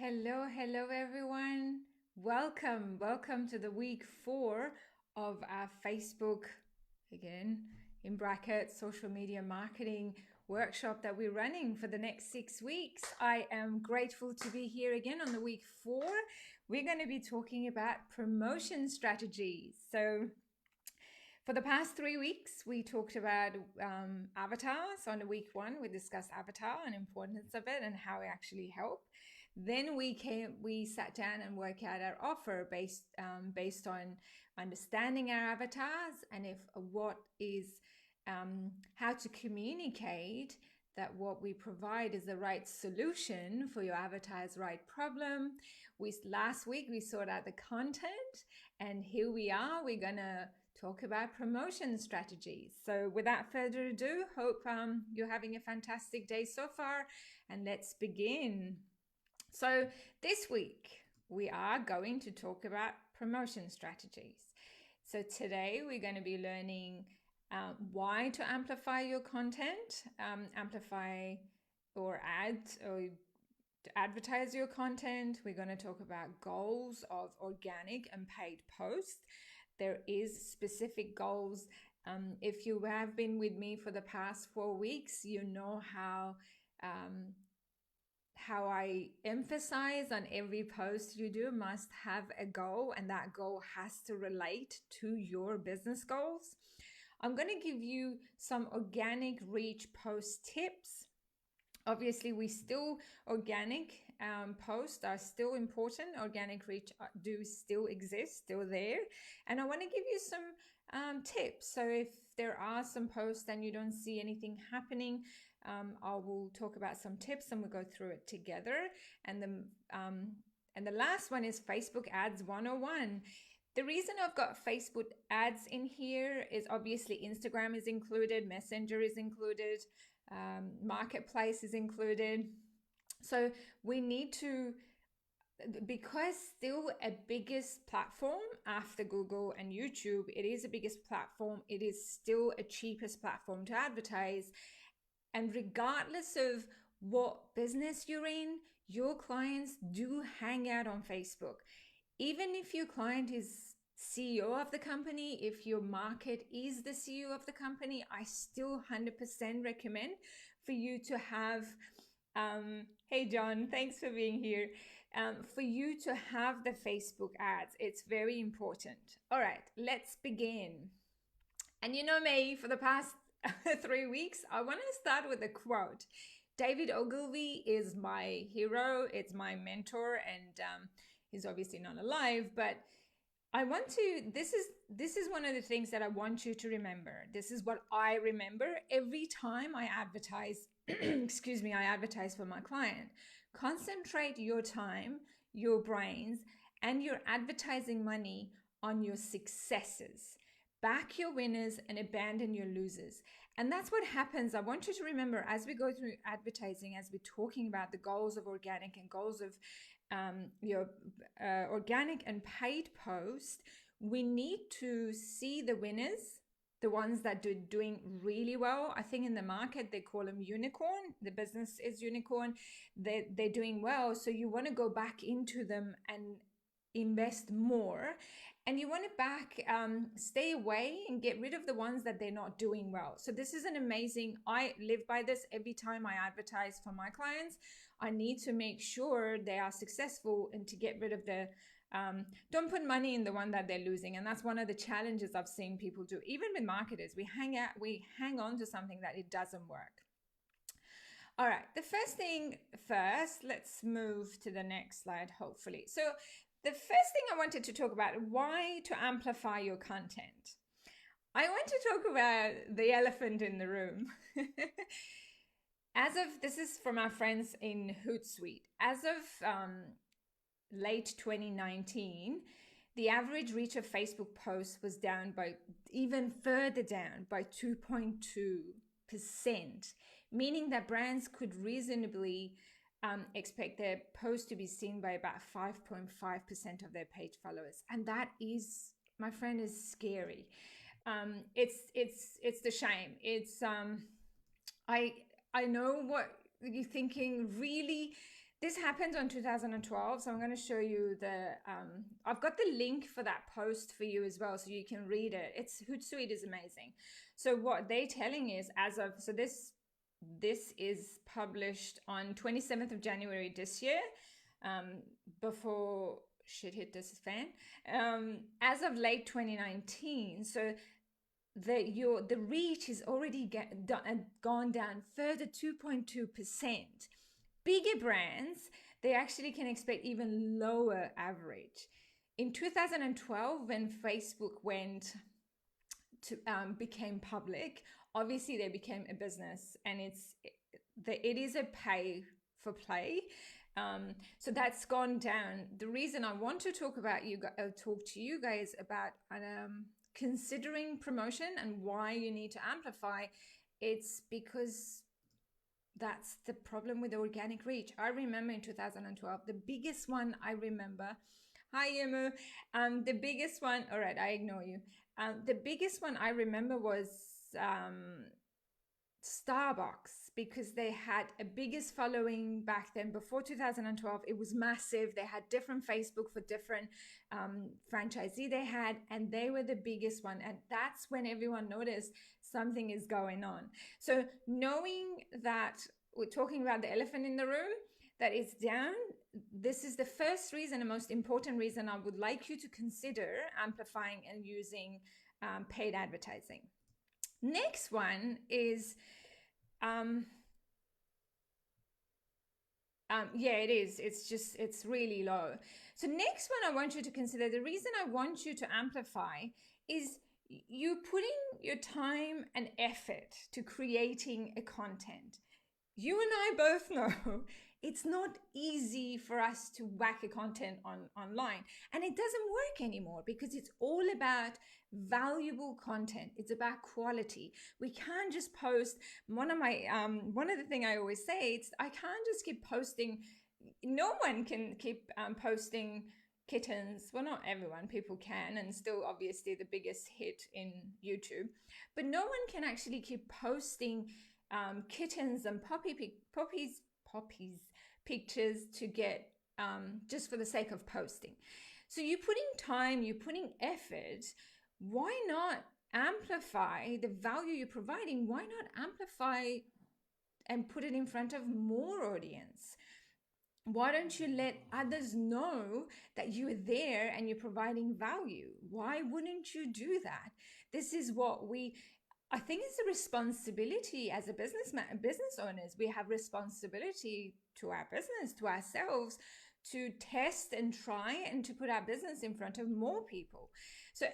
Hello everyone. Welcome to the week 4 of our Facebook, again, in brackets, social media marketing workshop that we're running for the next 6 weeks. I am grateful to be here again on the week 4. We're going to be talking about promotion strategies. So, for the past 3 weeks, we talked about avatars. On the week 1, we discussed avatar and importance of it and how it actually help. Then we sat down and worked out our offer based on understanding our avatars and how to communicate that what we provide is the right solution for your avatar's right problem. Last week we sorted out the content, and here we are. We're gonna talk about promotion strategies. So without further ado, hope you're having a fantastic day so far, and let's begin. So this week we are going to talk about promotion strategies. So today we're going to be learning why to amplify your content, amplify or add or to advertise your content. We're going to talk about goals of organic and paid posts. There is specific goals. If you have been with me for the past 4 weeks, you know how I emphasize on every post you do must have a goal, and that goal has to relate to your business goals. I'm going to give you some organic reach post tips. Obviously, organic posts are still important. Organic reach do still exist, still there. And I want to give you some tips. So if there are some posts and you don't see anything happening, I will talk about some tips and we'll go through it together. And the last one is Facebook Ads 101. The reason I've got Facebook ads in here is obviously Instagram is included, Messenger is included, Marketplace is included. So we need to, because still a biggest platform after Google and YouTube, it is the biggest platform. It is still a cheapest platform to advertise. And regardless of what business you're in, your clients do hang out on Facebook. Even if your client is CEO of the company, if your market is the CEO of the company, I still 100% recommend for you to have, hey John, thanks for being here, for you to have the Facebook ads. It's very important. All right, let's begin. And you know me, for the past 3 weeks, I want to start with a quote. David Ogilvy is my hero. It's my mentor, and he's obviously not alive, but this is one of the things that I want you to remember. This is what I remember every time I advertise, I advertise for my client. Concentrate your time, your brains, and your advertising money on your successes. Back your winners and abandon your losers. And that's what happens. I want you to remember as we go through advertising, as we're talking about the goals of organic and goals of your organic and paid post, we need to see the winners, the ones that are doing really well. I think in the market, they call them unicorn. The business is unicorn. They're doing well. So you want to go back into them and invest more. And you want to stay away and get rid of the ones that they're not doing well. So this is I live by this every time I advertise for my clients. I need to make sure they are successful and to get rid of don't put money in the one that they're losing. And that's one of the challenges I've seen people do. Even with marketers, we hang on to something that it doesn't work. All right, the first thing first, let's move to the next slide, hopefully. So the first thing I wanted to talk about, why to amplify your content. I want to talk about the elephant in the room. This is from our friends in Hootsuite. As of late 2019, the average reach of Facebook posts was down by even further down by 2.2%, meaning that brands could reasonably expect their post to be seen by about 5.5% of their page followers. And that is, my friend, is scary. It's the shame. I know what you're thinking. Really, This happened on 2012, so I'm going to show you I've got the link for that post for you as well, so you can read it. It's Hootsuite is amazing. So what they're telling is, this is published on 27th of January this year, before shit hit this fan. As of late 2019, so the reach is already gone down further 2.2%. Bigger brands, they actually can expect even lower average. In 2012, when Facebook became public, obviously they became a business, and it is a pay for play. So that's gone down. The reason I want to talk to you guys about considering promotion and why you need to amplify, it's because that's the problem with organic reach. I remember in 2012, the biggest one I remember. Hi, Yemu. The biggest one. All right, I ignore you. The biggest one I remember was Starbucks, because they had a biggest following back then. Before 2012, it was massive. They had different Facebook for different franchisee they had, and they were the biggest one. And that's when everyone noticed something is going on. So knowing that we're talking about the elephant in the room, that it's down, this is the first reason, the most important reason I would like you to consider amplifying and using paid advertising. Next one is, yeah, it is. It's really low. So next one I want you to consider, the reason I want you to amplify is you putting your time and effort to creating a content. You and I both know it's not easy for us to whack a content online, and it doesn't work anymore because it's all about valuable content. It's about quality. We can't just post. One of the thing I always say, it's I can't just keep posting. No one can keep posting kittens. Well, not everyone. People can, and still obviously the biggest hit in YouTube, but no one can actually keep posting kittens and poppies pictures to get just for the sake of posting. So you're putting time, you're putting effort. Why not amplify the value you're providing? Why not amplify and put it in front of more audience? Why don't you let others know that you're there and you're providing value? Why wouldn't you do that? This is what I think it's a responsibility as a business owners. We have responsibility to our business, to ourselves, to test and try and to put our business in front of more people. So,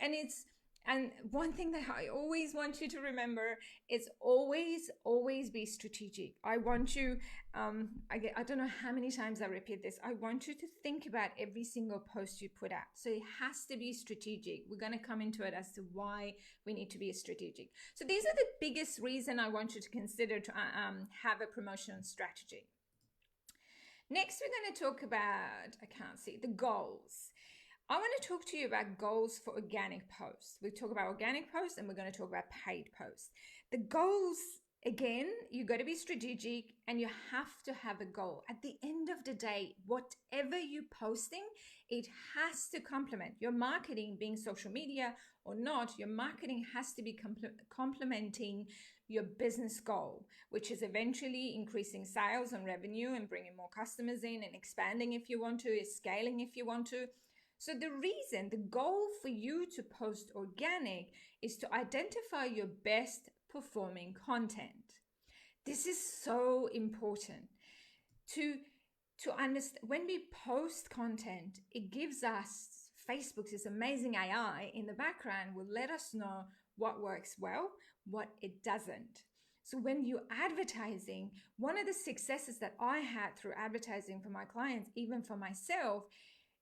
and one thing that I always want you to remember is always be strategic. I want you, I don't know how many times I repeat this. I want you to think about every single post you put out. So it has to be strategic. We're going to come into it as to why we need to be strategic. So these are the biggest reason I want you to consider to have a promotion strategy. Next, we're going to talk about, the goals. I want to talk to you about goals for organic posts. We talk about organic posts and we're going to talk about paid posts. The goals, again, you got to be strategic and you have to have a goal. At the end of the day, whatever you're posting, it has to complement your marketing, being social media or not. Your marketing has to be complementing your business goal, which is eventually increasing sales and revenue and bringing more customers in and expanding if you want to, is scaling if you want to. So the goal for you to post organic is to identify your best performing content. This is so important to understand. When we post content, it gives us, Facebook's this amazing AI in the background will let us know what works well, what it doesn't. So when you're advertising, one of the successes that I had through advertising for my clients, even for myself,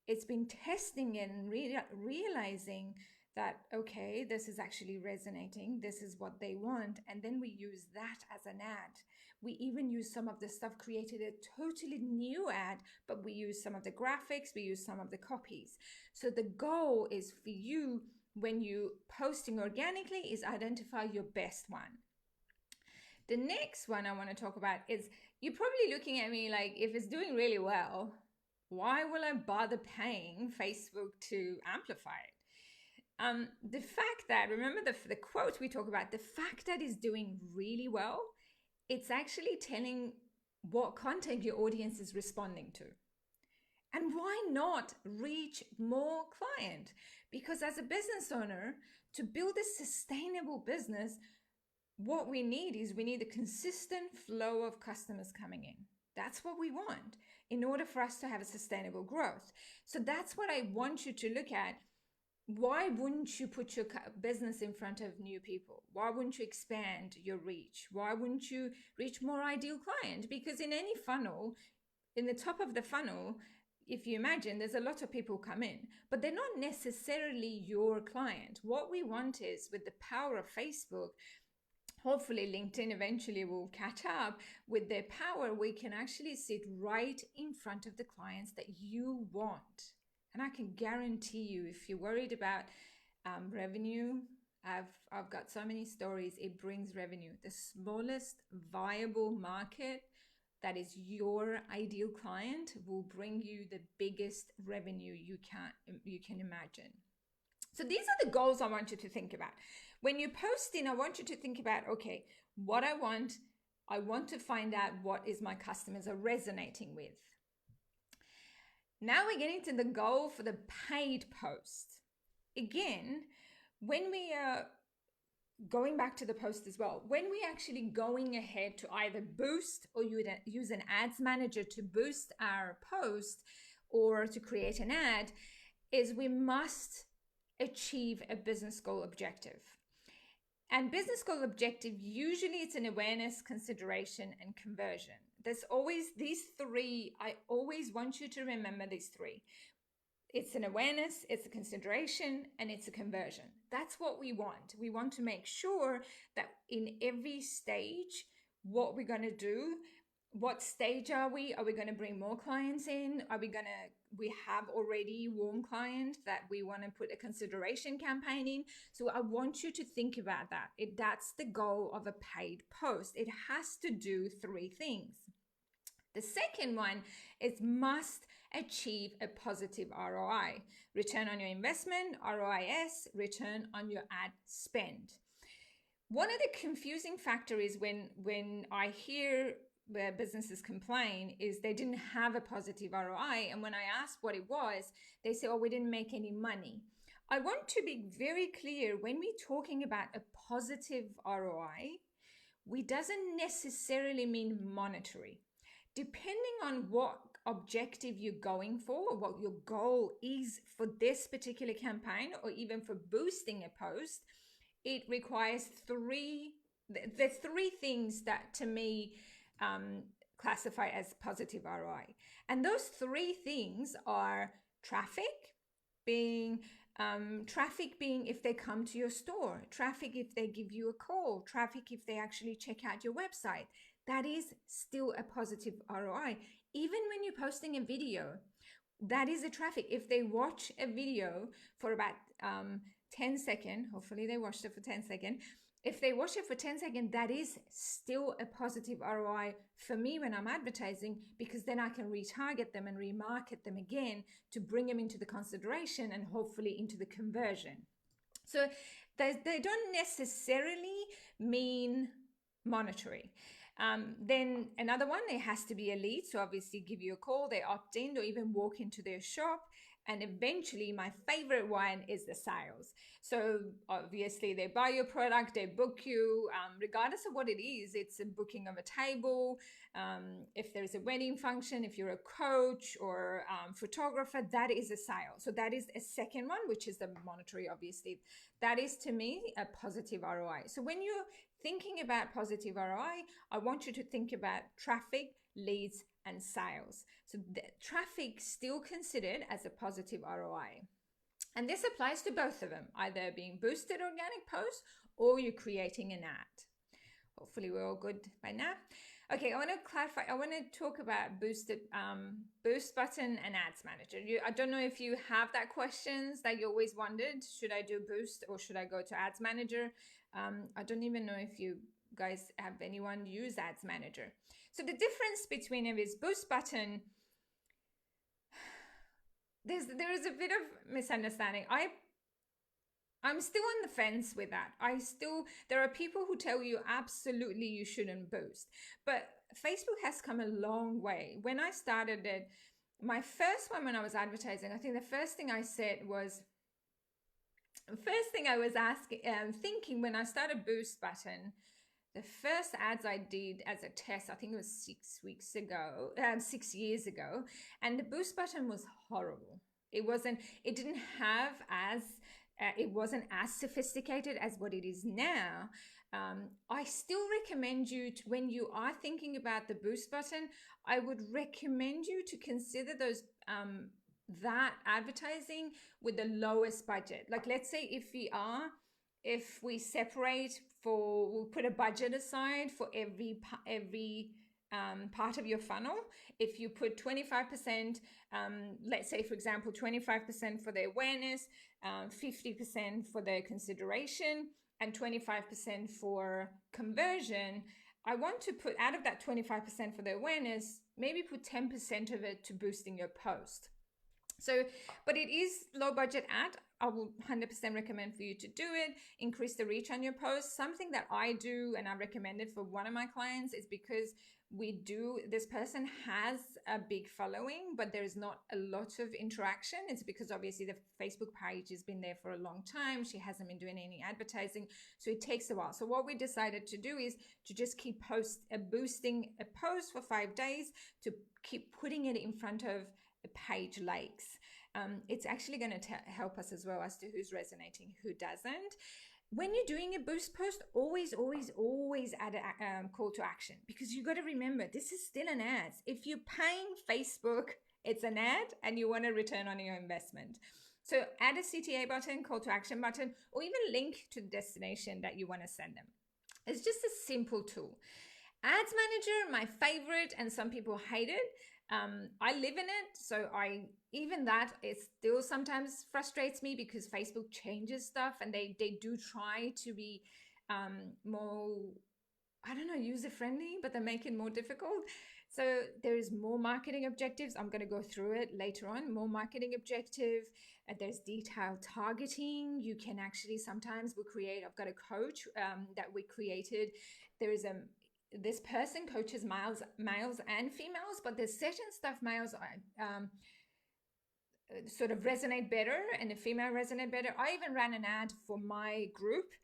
it's been testing and realizing that, okay, this is actually resonating. This is what they want. And then we use that as an ad. We even use some of the stuff, created a totally new ad, but we use some of the graphics, we use some of the copies. So the goal is for you, when you posting organically, is identify your best one. The next one I want to talk about is, you're probably looking at me like, if it's doing really well, why will I bother paying Facebook to amplify it? The fact that, remember the quote we talk about, the fact that it's doing really well, it's actually telling what content your audience is responding to. And why not reach more client? Because as a business owner, to build a sustainable business, what we need is, we need a consistent flow of customers coming in. That's what we want in order for us to have a sustainable growth. So that's what I want you to look at. Why wouldn't you put your business in front of new people? Why wouldn't you expand your reach? Why wouldn't you reach more ideal client? Because in any funnel, in the top of the funnel, if you imagine, there's a lot of people come in, but they're not necessarily your client. What we want is, with the power of Facebook, hopefully LinkedIn eventually will catch up with their power, we can actually sit right in front of the clients that you want. And I can guarantee you, if you're worried about revenue, I've got so many stories. It brings revenue. The smallest viable market that is your ideal client will bring you the biggest revenue you can imagine. So these are the goals I want you to think about. When you're posting, I want you to think about, okay, what I want to find out what is my customers are resonating with. Now we're getting to the goal for the paid post. Again, when we are going back to the post as well, when we actually going ahead to either boost or use an ads manager to boost our post or to create an ad, is we must achieve a business goal objective. And business goal objective, usually it's an awareness, consideration, and conversion. There's always these three. I always want you to remember these three. It's an awareness, it's a consideration, and it's a conversion. That's what we want. We want to make sure that in every stage, what we're going to do, what stage are we? Are we going to bring more clients in? We have already warm clients that we want to put a consideration campaign in. So I want you to think about that. That's the goal of a paid post. It has to do three things. The second one is must achieve a positive ROI, return on your investment, ROIS, return on your ad spend. One of the confusing factors is when I hear where businesses complain is they didn't have a positive ROI. And when I asked what it was, they say, oh, we didn't make any money. I want to be very clear, when we're talking about a positive ROI, we doesn't necessarily mean monetary. Depending on what objective you're going for, what your goal is for this particular campaign, or even for boosting a post, it requires the three things that to me classify as positive ROI. And those three things are traffic being if they come to your store, traffic if they give you a call, traffic if they actually check out your website. That is still a positive ROI. Even when you're posting a video, that is a traffic. If they watch a video for about 10 seconds, hopefully they watched it for 10 seconds. If they watch it for 10 seconds, that is still a positive ROI for me when I'm advertising, because then I can retarget them and remarket them again to bring them into the consideration and hopefully into the conversion. So they don't necessarily mean monetary. Then another one, it has to be a lead. So obviously give you a call, they opt in, or even walk into their shop. And eventually my favorite one is the sales. So obviously they buy your product, they book you, regardless of what it is. It's a booking of a table. If there's a wedding function, if you're a coach or photographer, that is a sale. So that is a second one, which is the monetary, obviously. That is to me a positive ROI. So when you're thinking about positive ROI, I want you to think about traffic, leads, and sales. So the traffic still considered as a positive ROI. And this applies to both of them, either being boosted organic posts or you're creating an ad. Hopefully we're all good by now. Okay, I want to clarify. I want to talk about boost button and ads manager. I don't know if you have that questions that you always wondered. Should I do boost or should I go to ads manager? I don't even know if you guys have anyone use Ads Manager. So the difference between it is Boost button. There is a bit of misunderstanding. I'm still on the fence with that. There are people who tell you absolutely you shouldn't boost, but Facebook has come a long way. When I started it, my first one when I was advertising, I think the first thing I said was, first thing I was thinking when I started Boost button, the first ads I did as a test, I think it was 6 years ago, and the Boost button was horrible. It wasn't as sophisticated as what it is now. I still recommend you to, when you are thinking about the Boost button, I would recommend you to consider those that advertising with the lowest budget. Like, let's say if we separate we'll put a budget aside for every part of your funnel. If you put 25%, let's say, for example, 25% for the awareness, 50% for the consideration, and 25% for conversion, I want to put out of that 25% for the awareness, maybe put 10% of it to boosting your post. So, but it is low budget ad. I will 100% recommend for you to do it. Increase the reach on your posts. Something that I do and I recommend it for one of my clients is because this person has a big following, but there's not a lot of interaction. It's because obviously the Facebook page has been there for a long time. She hasn't been doing any advertising, so it takes a while. So what we decided to do is to just keep boosting a post for 5 days, to keep putting it in front of page likes. It's actually going to help us as well as to who's resonating, who doesn't. When you're doing a boost post, always add a call to action, because you got to remember, this is still an ad. If you're paying Facebook, it's an ad and you want a return on your investment. So add a CTA button, call to action button, or even link to the destination that you want to send them. It's just a simple tool. Ads Manager, my favorite, and some people hate it. I live in it, so it still sometimes frustrates me because Facebook changes stuff and they do try to be more, I don't know, user friendly, but they make it more difficult. So there is more marketing objectives. I'm going to go through it later on. More marketing objective. There's detailed targeting. You can actually sometimes I've got a coach that we created. There is this person coaches males and females, but there's certain stuff males sort of resonate better and the female resonate better. I even ran an ad for my group.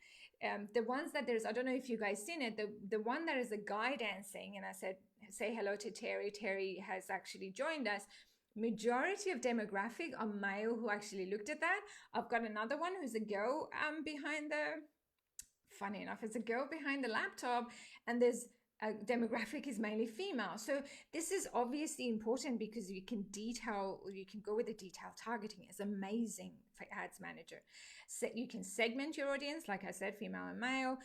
The ones that I don't know if you guys seen it, the one that is a guy dancing, and I said, say hello to Terry. Terry has actually joined us. Majority of demographic are male who actually looked at that. I've got another one who's a girl funny enough, it's a girl behind the laptop, and there's demographic is mainly female. So this is obviously important because you can go with the detailed targeting. It's amazing for Ads Manager. So you can segment your audience, like I said, female and male.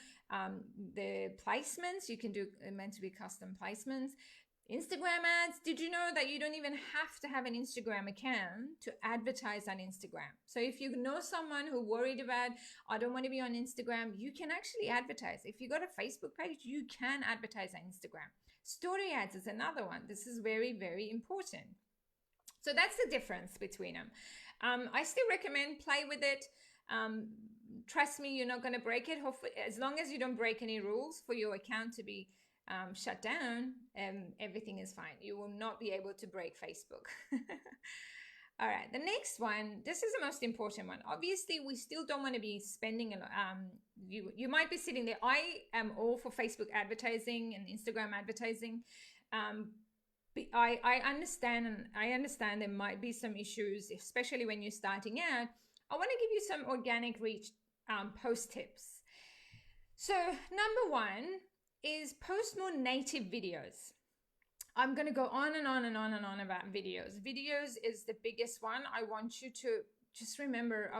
The placements, you can do meant to be custom placements. Instagram ads. Did you know that you don't even have to have an Instagram account to advertise on Instagram? So if you know someone who worried about, I don't want to be on Instagram, you can actually advertise. If you got a Facebook page, you can advertise on Instagram. Story ads is another one. This is very, very important. So that's the difference between them. I still recommend play with it. Trust me, you're not going to break it. Hopefully, as long as you don't break any rules for your account to be shut down, everything is fine. You will not be able to break Facebook. All right, the next one, this is the most important one. Obviously, we still don't want to be spending a lot. You might be sitting there. I am all for Facebook advertising and Instagram advertising. I understand there might be some issues, especially when you're starting out. I want to give you some organic reach post tips. So number one is post more native videos. I'm going to go on and on and on and on about videos. Videos is the biggest one. I want you to just remember,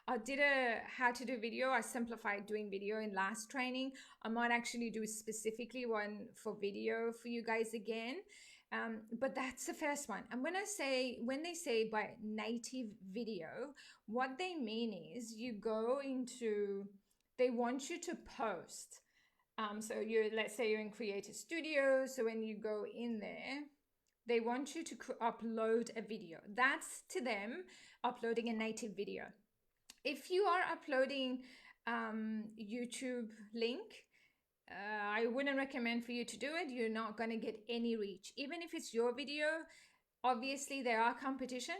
I did a how to do video. I simplified doing video in last training. I might actually do specifically one for video for you guys again. But that's the first one. And when they say by native video, what they mean is they want you to post So let's say you're in Creator Studio. So when you go in there, they want you to upload a video. That's to them uploading a native video. If you are uploading YouTube link, I wouldn't recommend for you to do it. You're not going to get any reach. Even if it's your video, obviously there are competition,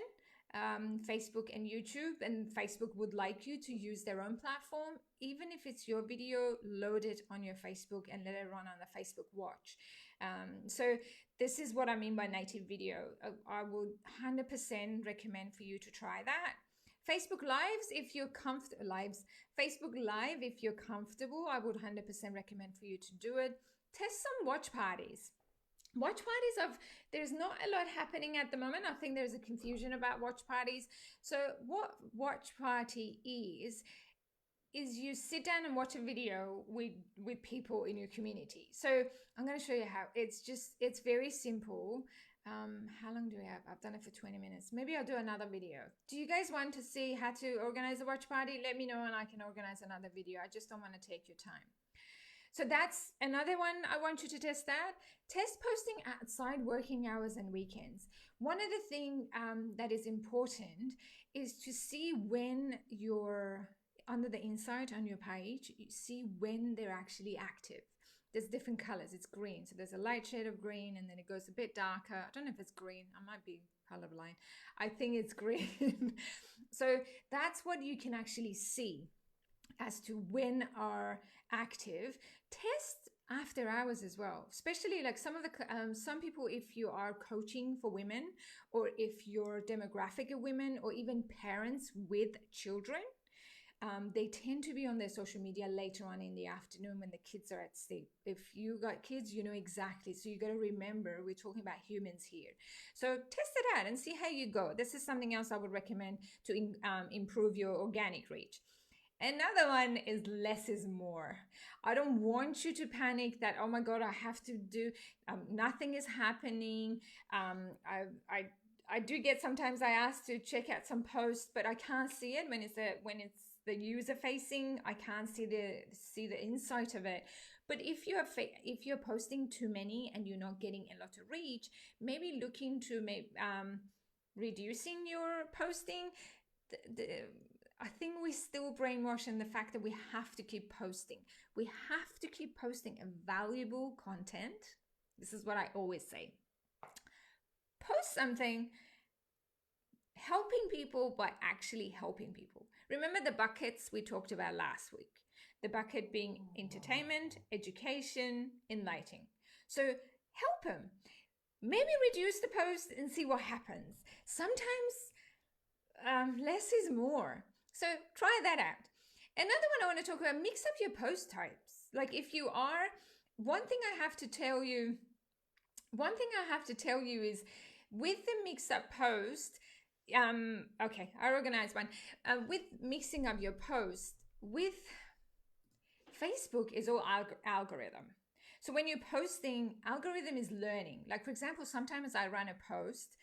Facebook and YouTube, and Facebook would like you to use their own platform. Even if it's your video, load it on your Facebook and let it run on the Facebook Watch. So this is what I mean by native video. I would 100% recommend for you to try that. Facebook Lives, if you're comfortable, Facebook Live, if you're comfortable, I would 100% recommend for you to do it. Test some watch parties. Watch parties there's not a lot happening at the moment. I think there's a confusion about watch parties. So what watch party is you sit down and watch a video with people in your community. So I'm going to show you how. It's very simple. How long do we have? I've done it for 20 minutes. Maybe I'll do another video. Do you guys want to see how to organize a watch party? Let me know and I can organize another video. I just don't want to take your time. So that's another one. I want you to test that. Test posting outside working hours and weekends. One of the things that is important is to see when you're under the insight on your page, you see when they're actually active. There's different colors. It's green. So there's a light shade of green and then it goes a bit darker. I don't know if it's green. I might be colorblind. I think it's green. So that's what you can actually see as to when are active. Test after hours as well, especially like some people, if you are coaching for women or if you're demographic of women or even parents with children, they tend to be on their social media later on in the afternoon when the kids are at sleep. If you got kids, you know exactly. So you got to remember, we're talking about humans here. So test it out and see how you go. This is something else I would recommend to improve your organic reach. Another one is less is more. I don't want you to panic that, oh my God, I have to do, nothing is happening. I do get, sometimes I ask to check out some posts, but I can't see it when it's the user facing. I can't see the insight of it. But if you're posting too many and you're not getting a lot of reach, maybe looking to reducing your posting. I think we still brainwash in the fact that we have to keep posting. We have to keep posting a valuable content. This is what I always say. Post something helping people by actually helping people. Remember the buckets we talked about last week? The bucket being entertainment, education, enlightening. So help them. Maybe reduce the post and see what happens. Sometimes less is more. So try that out. Another one I want to talk about, mix up your post types. Like if you are, one thing I have to tell you is with the mix up post, okay, I organized one. With mixing up your post, with Facebook is all algorithm. So when you're posting, algorithm is learning. Like for example, sometimes I run a post,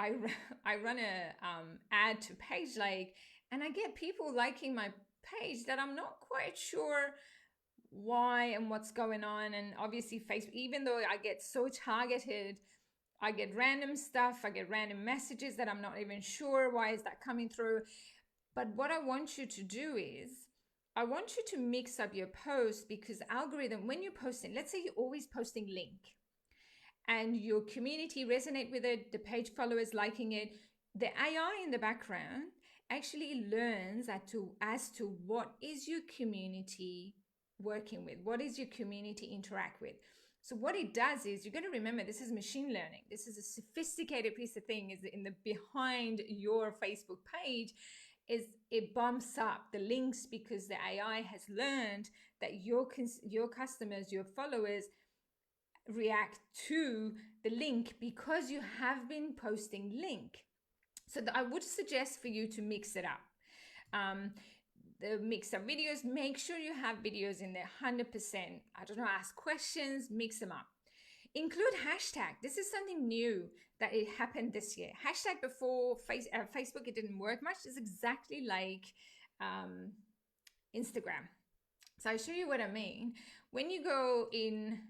I run a ad to page like, and I get people liking my page that I'm not quite sure why and what's going on. And obviously Facebook, even though I get so targeted, I get random stuff, I get random messages that I'm not even sure why is that coming through. But what I want you to do is, I want you to mix up your post, because algorithm, when you're posting, let's say you're always posting link and your community resonate with it, the page followers liking it, the AI in the background actually learns as to what is your community working with, what is your community interact with. So what it does is, you're going to remember, this is machine learning. This is a sophisticated piece of thing. Is in the behind your Facebook page, is it bumps up the links because the AI has learned that your customers, your followers react to the link because you have been posting link. So I would suggest for you to mix it up. The mix up videos, make sure you have videos in there 100%. I don't know, ask questions, mix them up. Include hashtag. This is something new that it happened this year. Hashtag before Facebook, it didn't work much. It's exactly like Instagram. So I'll show you what I mean. When you go in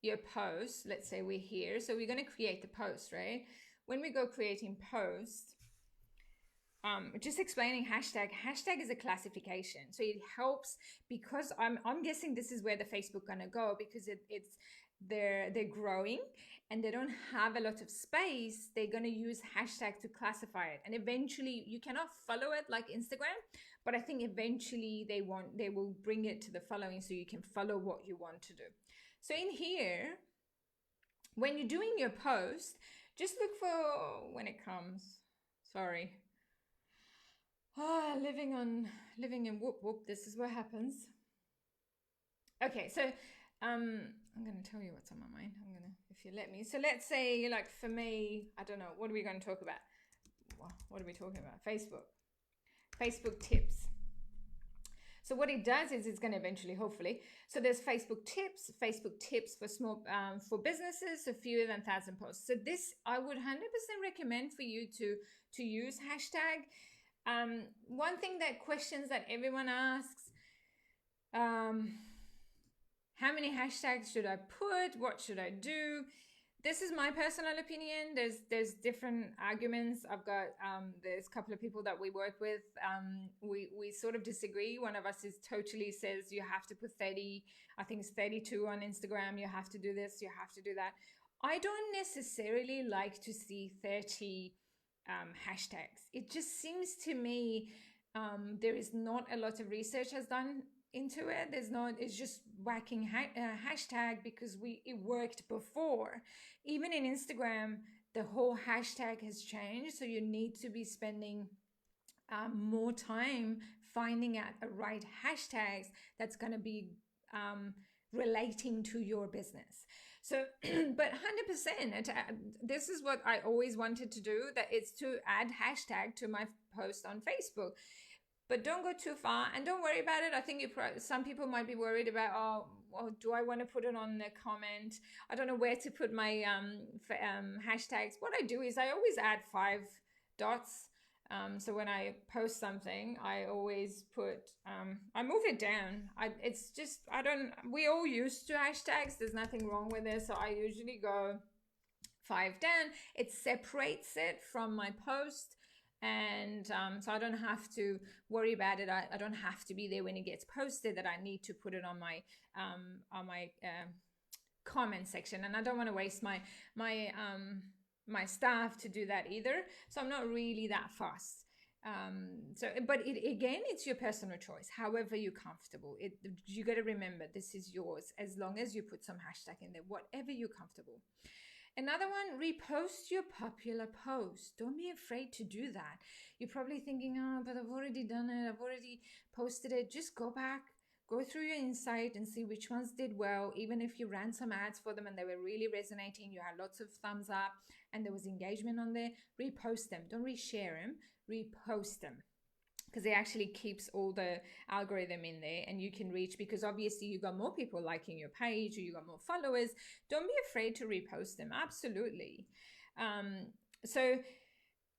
your post, let's say we're here, so we're going to create the post, right? When we go creating post, just explaining hashtag is a classification, so it helps, because I'm guessing this is where the Facebook gonna go, because it's they're growing and they don't have a lot of space. They're gonna use hashtag to classify it, and eventually you cannot follow it like Instagram, but I think eventually they will bring it to the following, so you can follow what you want to do. So in here, when you're doing your post, just look for when it comes. Sorry. Living in whoop whoop. This is what happens. Okay, so I'm gonna tell you what's on my mind. If you let me. So let's say, like, for me, I don't know, what are we going to talk about? What are we talking about? Facebook tips. So what it does is it's going to eventually, hopefully, so there's Facebook tips for small, for businesses, so fewer than 1,000 posts. So this, I would 100% recommend for you to use hashtag. One thing that questions that everyone asks, how many hashtags should I put? What should I do? This is my personal opinion. There's different arguments. I've got there's a couple of people that we work with. We sort of disagree. One of us is totally says you have to put 30. I think it's 32 on Instagram. You have to do this. You have to do that. I don't necessarily like to see 30 hashtags. It just seems to me there is not a lot of research has done into it. It's just whacking hashtag because it worked before. Even in Instagram, the whole hashtag has changed, so you need to be spending more time finding out the right hashtags that's going to be relating to your business. So, but 100%, this is what I always wanted to do, that it's to add hashtag to my post on Facebook. But don't go too far, and don't worry about it. I think some people might be worried about, oh, well, do I want to put it on the comment? I don't know where to put my hashtags. What I do is I always add 5 dots. So when I post something, I always put, I move it down. We all used to hashtags. There's nothing wrong with it. So I usually go 5 down. It separates it from my post. And so I don't have to worry about it. I don't have to be there when it gets posted, that I need to put it on my comment section. And I don't want to waste my staff to do that either. So I'm not really that fast. But again, it's your personal choice, however you're comfortable. You got to remember, this is yours, as long as you put some hashtag in there, whatever you're comfortable. Another one, repost your popular post. Don't be afraid to do that. You're probably thinking, oh, but I've already done it. I've already posted it. Just go back, go through your insight and see which ones did well. Even if you ran some ads for them and they were really resonating, you had lots of thumbs up and there was engagement on there, repost them. Don't reshare them, repost them. Because it actually keeps all the algorithm in there, and you can reach, because obviously you got more people liking your page, or you got more followers. Don't be afraid to repost them. Absolutely. So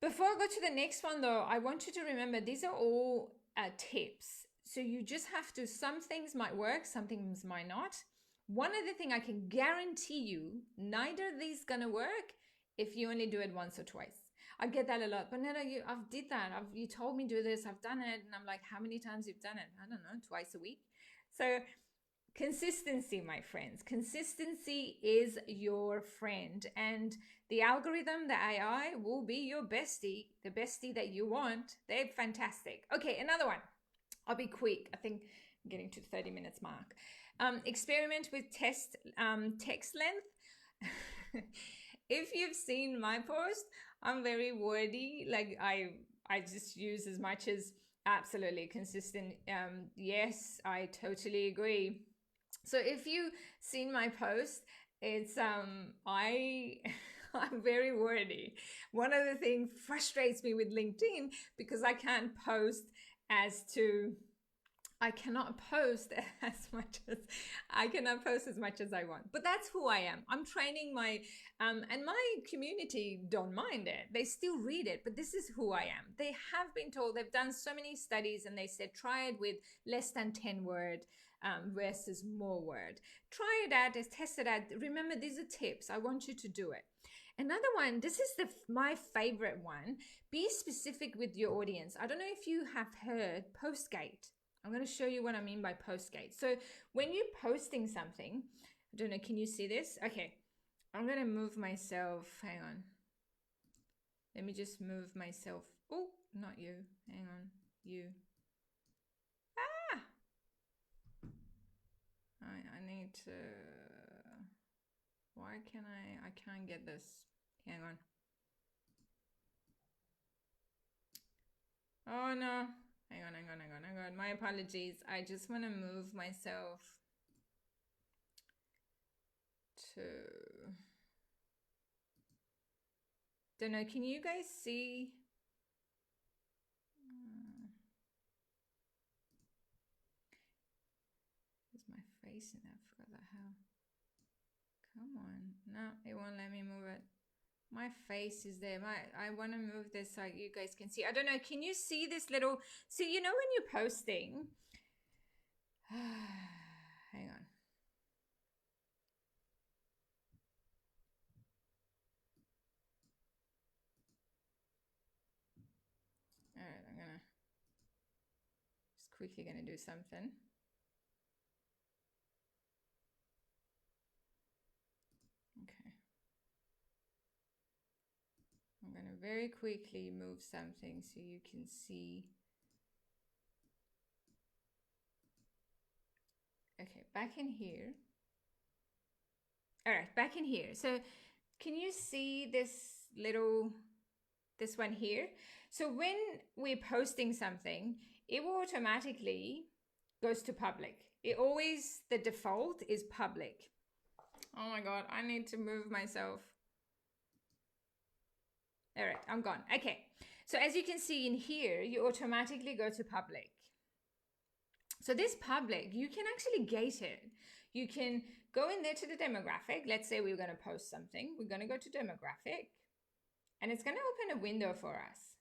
before I go to the next one though, I want you to remember these are all tips. So you just have to, some things might work, some things might not. One other thing I can guarantee you, neither of these gonna work if you only do it once or twice. I get that a lot, but Netta, I've did that. You told me do this, I've done it. And I'm like, how many times you've done it? I don't know, twice a week. So consistency, my friends, consistency is your friend, and the algorithm, the AI will be your bestie, the bestie that you want. They're fantastic. Okay, another one. I'll be quick. I think I'm getting to the 30 minutes mark. Experiment with text length. If you've seen my post, I'm very wordy. Like I just use as much as absolutely consistent. Yes, I totally agree. So if you've seen my post, it's I'm very wordy. One of the things frustrates me with LinkedIn, because I can't post I cannot post as much as I want. But that's who I am. I'm training and my community don't mind it. They still read it, but this is who I am. They have been told, they've done so many studies and they said, try it with less than 10 word versus more word. Try it out, test it out. Remember, these are tips. I want you to do it. Another one, this is my favorite one. Be specific with your audience. I don't know if you have heard postgate. I'm going to show you what I mean by postgate. So when you're posting something, I don't know, can you see this? Okay, I'm going to move myself. Hang on. Let me just move myself. Oh, not you. Hang on. You. Ah! I need to... Why can I can't get this. Hang on. Oh no. Hang on. My apologies. I just want to move myself to... Don't know, can you guys see? There's my face in there. I forgot that how. Come on. No, it won't let me move it. My face is there. I want to move this so you guys can see. I don't know. Can you see this little... See, you know when you're posting... Hang on. All right, I'm gonna just quickly gonna do something. Okay. I'm gonna very quickly move something so you can see. Okay, back in here. All right, back in here. So can you see this one here? So when we're posting something, it will automatically goes to public. It always, the default is public. Oh my God, I need to move myself. All right, I'm gone. Okay, so as you can see in here, you automatically go to public. So this public, you can actually gate it. You can go in there to the demographic. Let's say we're going to post something. We're going to go to demographic, and it's going to open a window for us.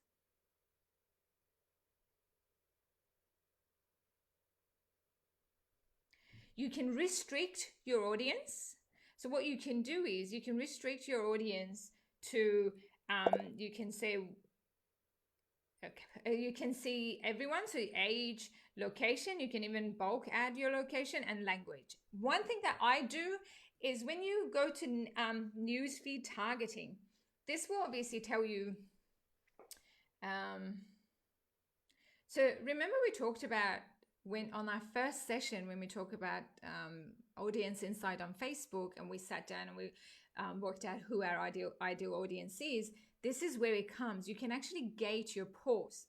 You can restrict your audience. So what you can do is you can restrict your audience to, you can say, okay, you can see everyone, so age, location, you can even bulk add your location and language. One thing that I do is when you go to newsfeed targeting, this will obviously tell you, so remember we talked about when on our first session, when we talk about audience insight on Facebook, and we sat down and we worked out who our ideal audience is. This is where it comes. You can actually gate your post.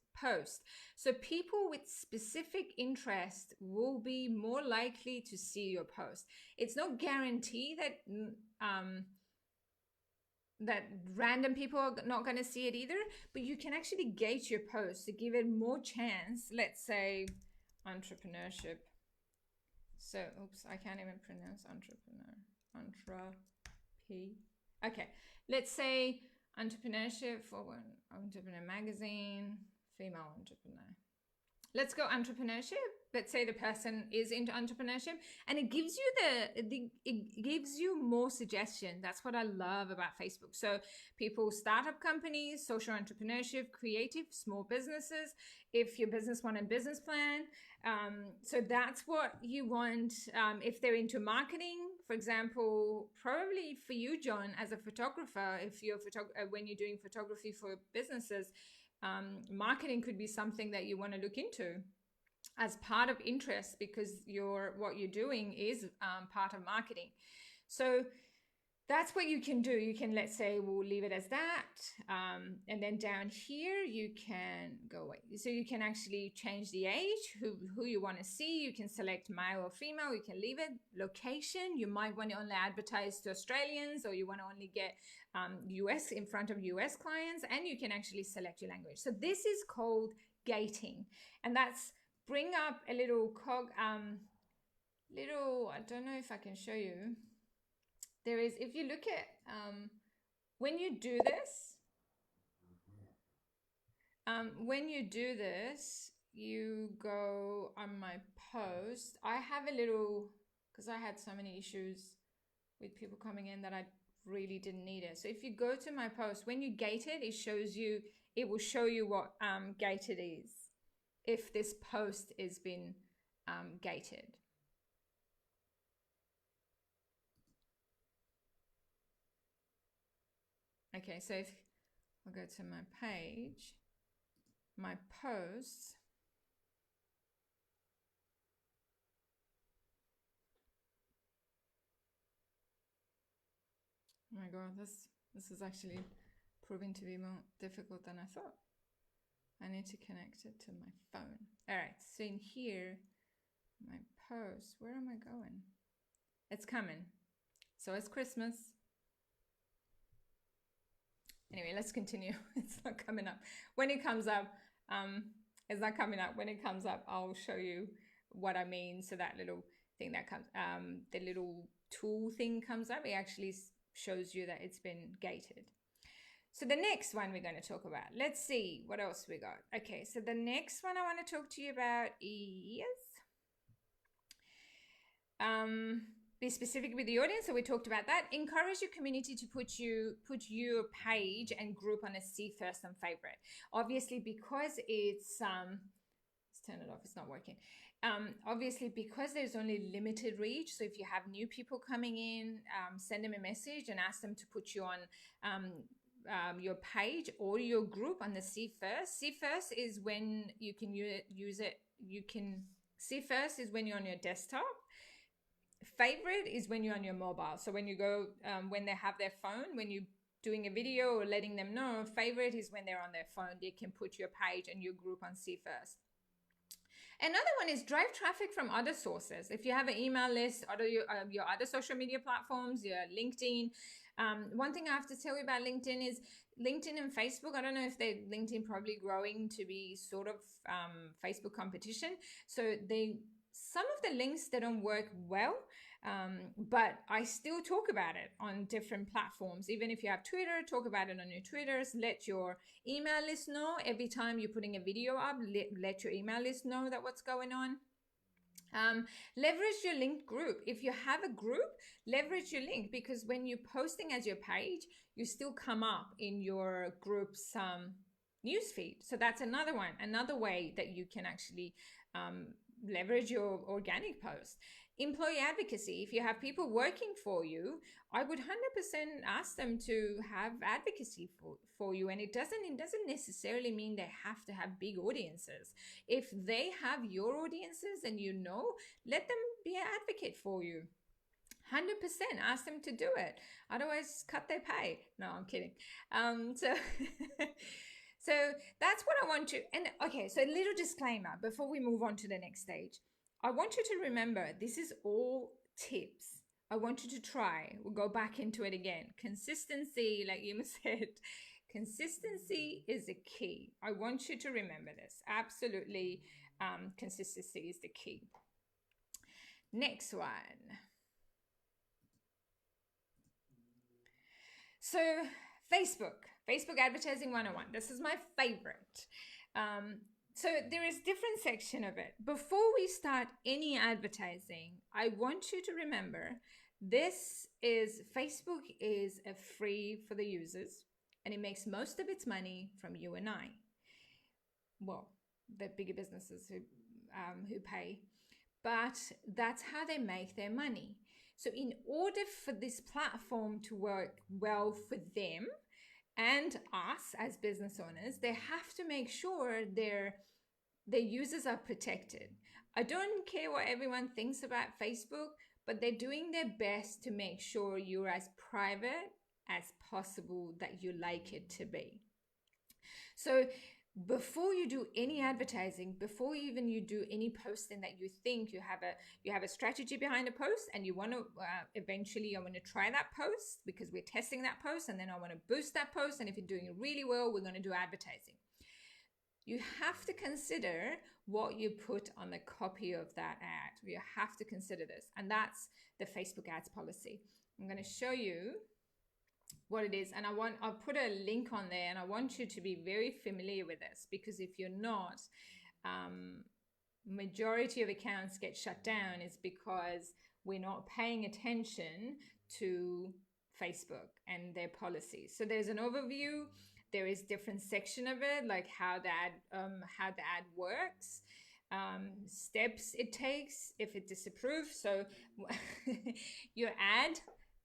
So people with specific interest will be more likely to see your post. It's not guaranteed that that random people are not going to see it either, but you can actually gate your post to give it more chance. Let's say entrepreneurship. So, oops, I can't even pronounce entrepreneur. Okay, let's say entrepreneurship for one, entrepreneur magazine, female entrepreneur. Let's go entrepreneurship. Let's say the person is into entrepreneurship, and it gives you it gives you more suggestion. That's what I love about Facebook. So people, startup companies, social entrepreneurship, creative, small businesses. If your business want a business plan, so that's what you want. If they're into marketing, for example, probably for you, John, as a photographer, if you're when you're doing photography for businesses, marketing could be something that you want to look into as part of interest, because what you're doing is part of marketing. So that's what you can do. You can, let's say, we'll leave it as that. And then down here, you can go away. So you can actually change the age, who you want to see. You can select male or female. You can leave it. Location, you might want to only advertise to Australians, or you want to only get US in front of US clients. And you can actually select your language. So this is called gating. And that's bring up a little I don't know if I can show you. There is, if you look at, when you do this, you go on my post, I have a little, because I had so many issues with people coming in that I really didn't need it. So if you go to my post, when you gate it, it will show you what gated is, if this post has been gated. Okay, so if I'll go to my page, my posts, oh my god, this is actually proving to be more difficult than I thought. I need to connect it to my phone. All right, so in here, my post, where am I going? It's coming. So it's Christmas. Anyway, let's continue. It's not coming up. When it comes up, it's not coming up. When it comes up, I'll show you what I mean. So that little thing that comes, the little tool thing comes up. It actually shows you that it's been gated. So the next one we're going to talk about. Let's see what else we got. Okay, so the next one I want to talk to you about is be specific with the audience. So we talked about that. Encourage your community to put your page and group on a see first and favorite. Obviously, because it's let's turn it off. It's not working. Obviously, because there's only limited reach. So if you have new people coming in, send them a message and ask them to put you on your page or your group on the see first. See first is when you can use it. You can see first is when you're on your desktop. Favorite is when you're on your mobile. So when you go, when they have their phone, when you're doing a video or letting them know, favorite is when they're on their phone. They can put your page and your group on see first. Another one is drive traffic from other sources. If you have an email list, your other social media platforms, your LinkedIn. One thing I have to tell you about LinkedIn is LinkedIn and Facebook. I don't know if LinkedIn probably growing to be sort of Facebook competition. So some of the links, they don't work well, but I still talk about it on different platforms. Even if you have Twitter, talk about it on your Twitters. Let your email list know every time you're putting a video up. Let your email list know that what's going on. Leverage your linked group. If you have a group, leverage your link, because when you're posting as your page, you still come up in your group's newsfeed. So that's another one, another way that you can actually leverage your organic post. Employee advocacy. If you have people working for you, I would 100% ask them to have advocacy for you. And it doesn't necessarily mean they have to have big audiences. If they have your audiences and let them be an advocate for you. 100% ask them to do it. Otherwise, cut their pay. No, I'm kidding. So that's what I want to, and okay, so a little disclaimer before we move on to the next stage. I want you to remember, this is all tips. I want you to try. We'll go back into it again. Consistency, like Yuma said, consistency is a key. I want you to remember this. Absolutely, consistency is the key. Next one. So Facebook advertising 101. This is my favorite. So there is different section of it. Before we start any advertising, I want you to remember Facebook is a free for the users, and it makes most of its money from you and I. Well, the bigger businesses who pay, but that's how they make their money. So in order for this platform to work well for them and us as business owners, they have to make sure their users are protected. I don't care what everyone thinks about Facebook, but they're doing their best to make sure you're as private as possible that you like it to be. So before you do any advertising, before even you do any posting that you think you have a strategy behind a post, and you want to eventually, I want to try that post because we're testing that post, and then I want to boost that post, and if you're doing it really well, we're going to do advertising. You have to consider what you put on the copy of that ad. You have to consider this, and that's the Facebook ads policy. I'm going to show you what it is, and I'll put a link on there, and I want you to be very familiar with this, because if you're not, majority of accounts get shut down is because we're not paying attention to Facebook and their policies. So there's an overview. There is different section of it, like how the ad works, steps it takes if it disapproves. So your ad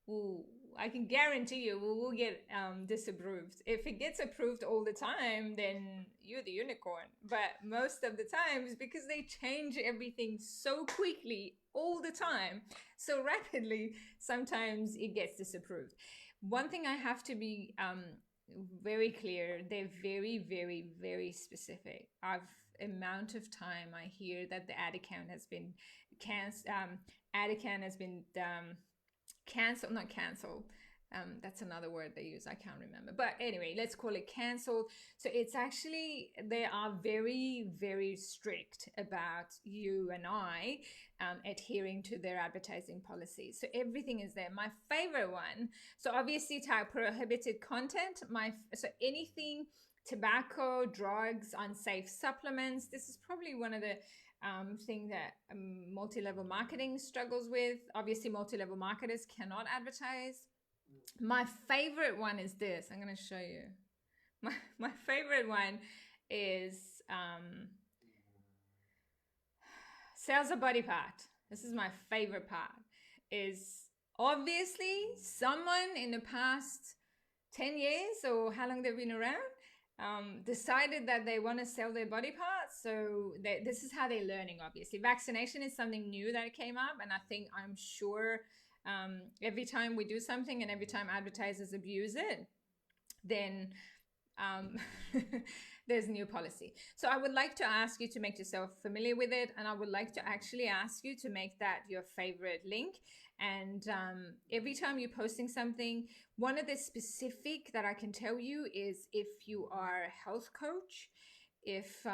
will, I can guarantee you, will get disapproved. If it gets approved all the time, then you're the unicorn. But most of the times, because they change everything so quickly all the time, so rapidly, sometimes it gets disapproved. One thing I have to be very clear, they're very, very, very specific. Amount of time I hear that the ad account has been cancelled, not cancelled. That's another word they use. I can't remember. But anyway, let's call it cancelled. So it's actually, they are very, very strict about you and I adhering to their advertising policies. So everything is there. My favorite one, so obviously tag prohibited content. So anything tobacco, drugs, unsafe supplements. This is probably one of the thing that multi-level marketing struggles with. Obviously, multi-level marketers cannot advertise. My favorite one is this. I'm going to show you. My favorite one is sales a body part. This is my favorite part. Is obviously someone in the past 10 years or how long they've been around decided that they want to sell their body parts. So this is how they're learning, obviously. Vaccination is something new that came up. And I'm sure every time we do something and every time advertisers abuse it, then there's new policy. So I would like to ask you to make yourself familiar with it. And I would like to actually ask you to make that your favorite link. And every time you're posting something, one of the specific that I can tell you is if you are a health coach, if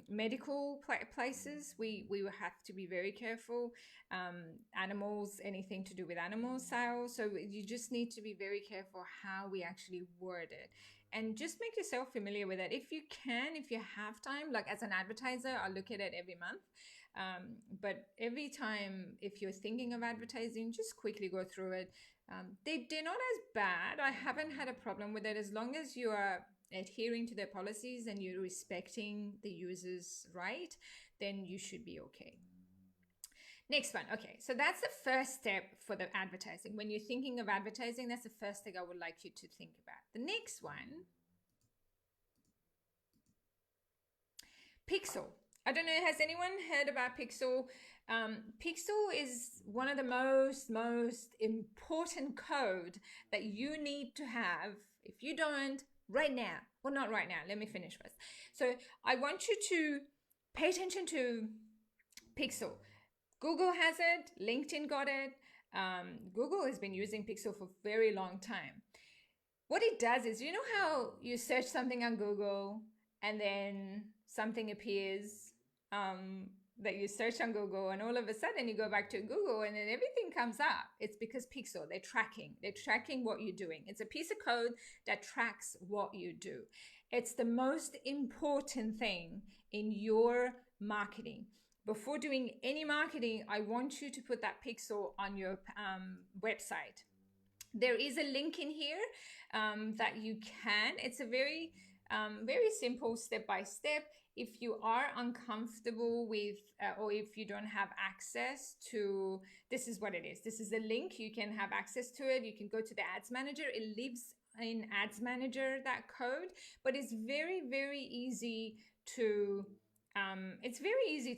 medical places, we have to be very careful. Animals, anything to do with animal sales. So you just need to be very careful how we actually word it. And just make yourself familiar with it. If you can, if you have time, like as an advertiser, I look at it every month. But every time, if you're thinking of advertising, just quickly go through it. They're not as bad. I haven't had a problem with it as long as you are adhering to their policies and you're respecting the user's right, then you should be okay. Next one. Okay, so that's the first step for the advertising. When you're thinking of advertising, that's the first thing I would like you to think about. The next one, Pixel. I don't know, has anyone heard about Pixel? Pixel is one of the most important code that you need to have. If you don't, right now, well, not right now, let me finish first. So I want you to pay attention to Pixel. Google has it, LinkedIn got it. Google has been using Pixel for a very long time. What it does is, you know how you search something on Google and then something appears that you search on Google and all of a sudden you go back to Google and then everything comes up. It's because Pixel, they're tracking what you're doing. It's a piece of code that tracks what you do. It's the most important thing in your marketing. Before doing any marketing, I want you to put that Pixel on your website. There is a link in here that you can. It's a very simple step-by-step. If you are uncomfortable with, or if you don't have access to, this is what it is. This is a link. You can have access to it. You can go to the Ads Manager. It lives in Ads Manager, that code, but it's very, very easy to,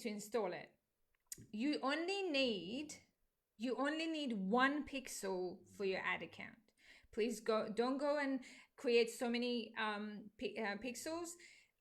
install it. You only need one pixel for your ad account. Please don't go and create so many pixels.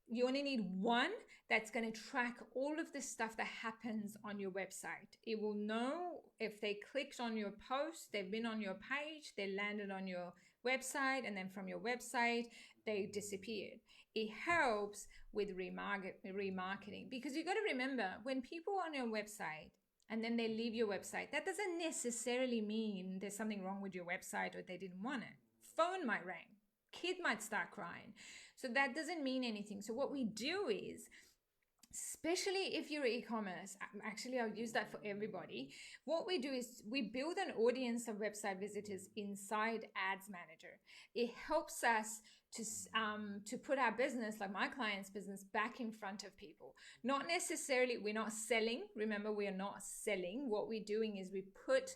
You only need one that's going to track all of the stuff that happens on your website. It will know if they clicked on your post, they've been on your page, they landed on your website, and then from your website, they disappeared. It helps with remarketing, because you got to remember, when people are on your website and then they leave your website, that doesn't necessarily mean there's something wrong with your website or they didn't want it. Phone might ring, kid might start crying. So that doesn't mean anything. So what we do is especially if you're e-commerce. Actually, I'll use that for everybody. What we do is we build an audience of website visitors inside Ads Manager. It helps us to put our business, like my client's business, back in front of people. Not necessarily, we're not selling. Remember, we are not selling. What we're doing is we put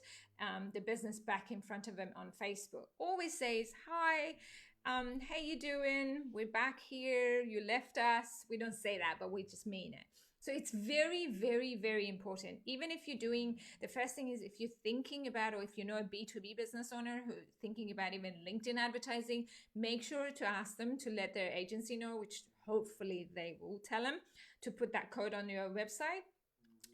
the business back in front of them on Facebook. Always says, hi, how you doing? We're back here. You left us. We don't say that, but we just mean it. So it's very, very, very important. Even if you're doing, the first thing is if you're thinking about, or if you know a B2B business owner who's thinking about even LinkedIn advertising, make sure to ask them to let their agency know, which hopefully they will tell them, to put that code on your website.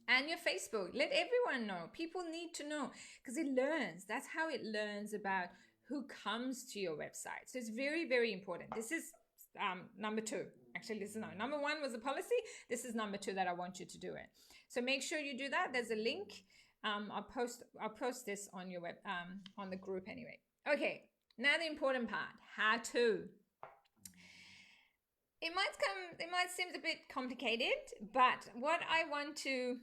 And your Facebook, let everyone know. People need to know because it learns. That's how it learns about who comes to your website. So it's very, very important. This is number 2. Actually, this is number 1 was the policy. This is number 2 that I want you to do it. So make sure you do that. There's a link. I'll post this on your web on the group anyway. Okay, now the important part: how to. It might seem a bit complicated, but what I want to